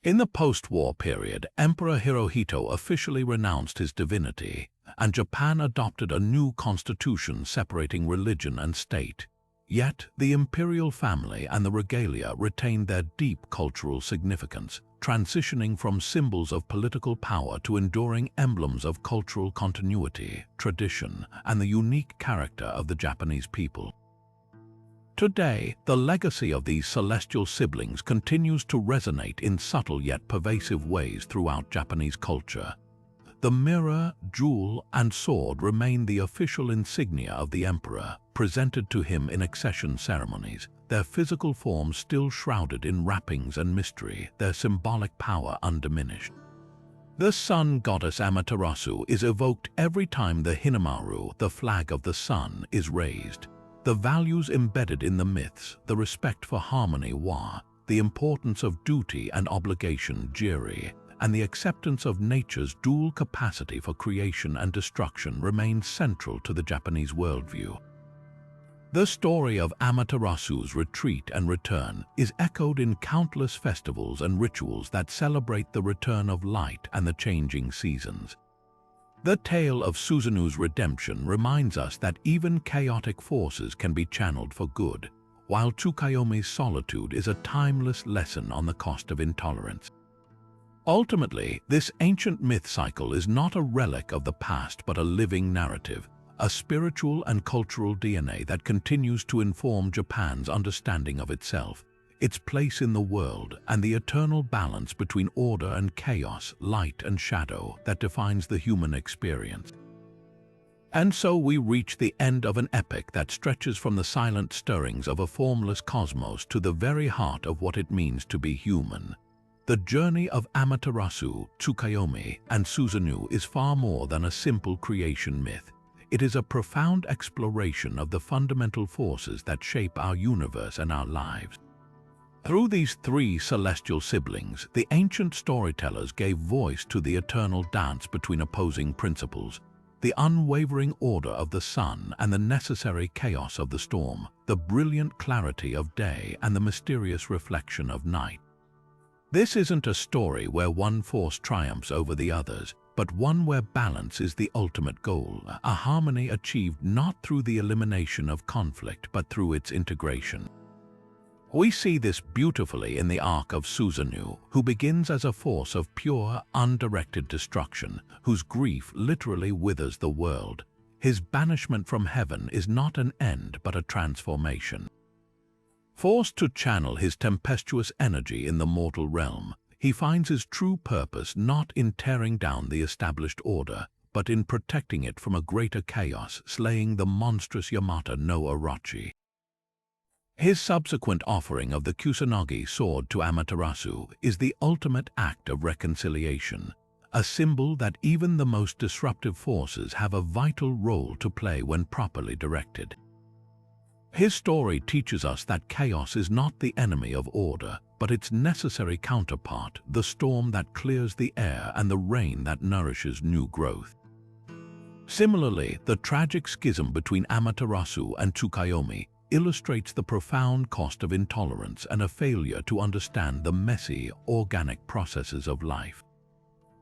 Speaker 1: In the post-war period, Emperor Hirohito officially renounced his divinity, and Japan adopted a new constitution separating religion and state. Yet, the imperial family and the regalia retained their deep cultural significance, transitioning from symbols of political power to enduring emblems of cultural continuity, tradition, and the unique character of the Japanese people. Today, the legacy of these celestial siblings continues to resonate in subtle yet pervasive ways throughout Japanese culture. The mirror, jewel, and sword remain the official insignia of the emperor, presented to him in accession ceremonies, their physical forms still shrouded in wrappings and mystery, their symbolic power undiminished. The sun goddess Amaterasu is evoked every time the Hinamaru, the flag of the sun, is raised. The values embedded in the myths, the respect for harmony wa, the importance of duty and obligation jiri, and the acceptance of nature's dual capacity for creation and destruction remain central to the Japanese worldview. The story of Amaterasu's retreat and return is echoed in countless festivals and rituals that celebrate the return of light and the changing seasons. The tale of Susanoo's redemption reminds us that even chaotic forces can be channeled for good, while Tsukuyomi's solitude is a timeless lesson on the cost of intolerance. Ultimately, this ancient myth cycle is not a relic of the past but a living narrative, a spiritual and cultural DNA that continues to inform Japan's understanding of itself, its place in the world, and the eternal balance between order and chaos, light and shadow that defines the human experience. And so we reach the end of an epic that stretches from the silent stirrings of a formless cosmos to the very heart of what it means to be human. The journey of Amaterasu, Tsukuyomi, and Susanoo is far more than a simple creation myth. It is a profound exploration of the fundamental forces that shape our universe and our lives. Through these three celestial siblings, the ancient storytellers gave voice to the eternal dance between opposing principles, the unwavering order of the sun and the necessary chaos of the storm, the brilliant clarity of day and the mysterious reflection of night. This isn't a story where one force triumphs over the others, but one where balance is the ultimate goal, a harmony achieved not through the elimination of conflict but through its integration. We see this beautifully in the arc of Susanoo, who begins as a force of pure, undirected destruction, whose grief literally withers the world. His banishment from heaven is not an end but a transformation. Forced to channel his tempestuous energy in the mortal realm, he finds his true purpose not in tearing down the established order, but but in protecting it from a greater chaos, slaying the monstrous Yamata no Orochi. His subsequent offering of the Kusanagi sword to Amaterasu is the ultimate act of reconciliation, a symbol that even the most disruptive forces have a vital role to play when properly directed. His story teaches us that chaos is not the enemy of order, but its necessary counterpart, the storm that clears the air and the rain that nourishes new growth. Similarly, the tragic schism between Amaterasu and Tsukuyomi illustrates the profound cost of intolerance and a failure to understand the messy, organic processes of life.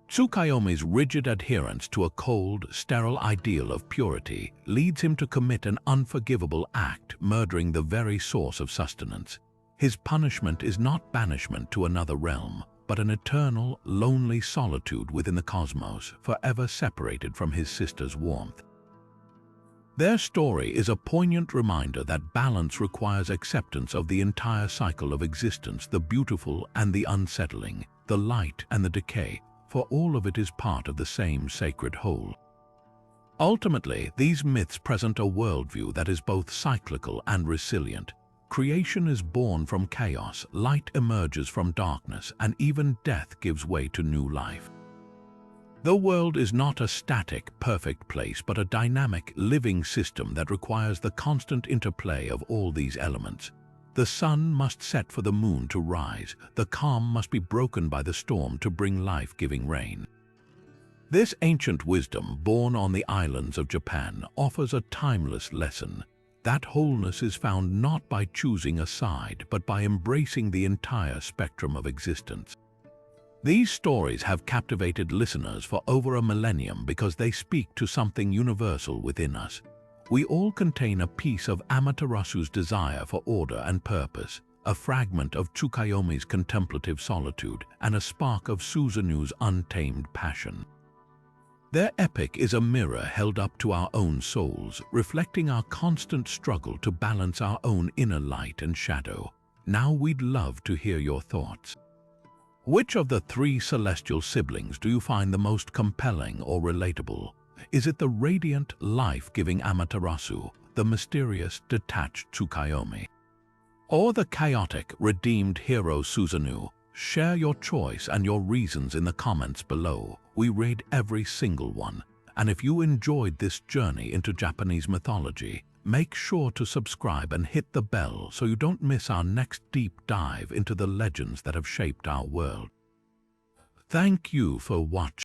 Speaker 1: Tsukuyomi's rigid adherence to a cold, sterile ideal of purity leads him to commit an unforgivable act, murdering the very source of sustenance. His punishment is not banishment to another realm, but an eternal, lonely solitude within the cosmos, forever separated from his sister's warmth. Their story is a poignant reminder that balance requires acceptance of the entire cycle of existence, the beautiful and the unsettling, the light and the decay, for all of it is part of the same sacred whole. Ultimately, these myths present a worldview that is both cyclical and resilient. Creation is born from chaos, light emerges from darkness, and even death gives way to new life. The world is not a static, perfect place, but a dynamic, living system that requires the constant interplay of all these elements. The sun must set for the moon to rise. The calm must be broken by the storm to bring life-giving rain. This ancient wisdom, born on the islands of Japan, offers a timeless lesson. That wholeness is found not by choosing a side, but by embracing the entire spectrum of existence. These stories have captivated listeners for over a millennium because they speak to something universal within us. We all contain a piece of Amaterasu's desire for order and purpose, a fragment of Tsukuyomi's contemplative solitude, and a spark of Susanoo's untamed passion. Their epic is a mirror held up to our own souls, reflecting our constant struggle to balance our own inner light and shadow. Now we'd love to hear your thoughts. Which of the three celestial siblings do you find the most compelling or relatable? Is it the radiant, life-giving Amaterasu, the mysterious, detached Tsukuyomi, or the chaotic, redeemed hero Susanoo? Share your choice and your reasons in the comments below. We read every single one. And if you enjoyed this journey into Japanese mythology, make sure to subscribe and hit the bell so you don't miss our next deep dive into the legends that have shaped our world. Thank you for watching.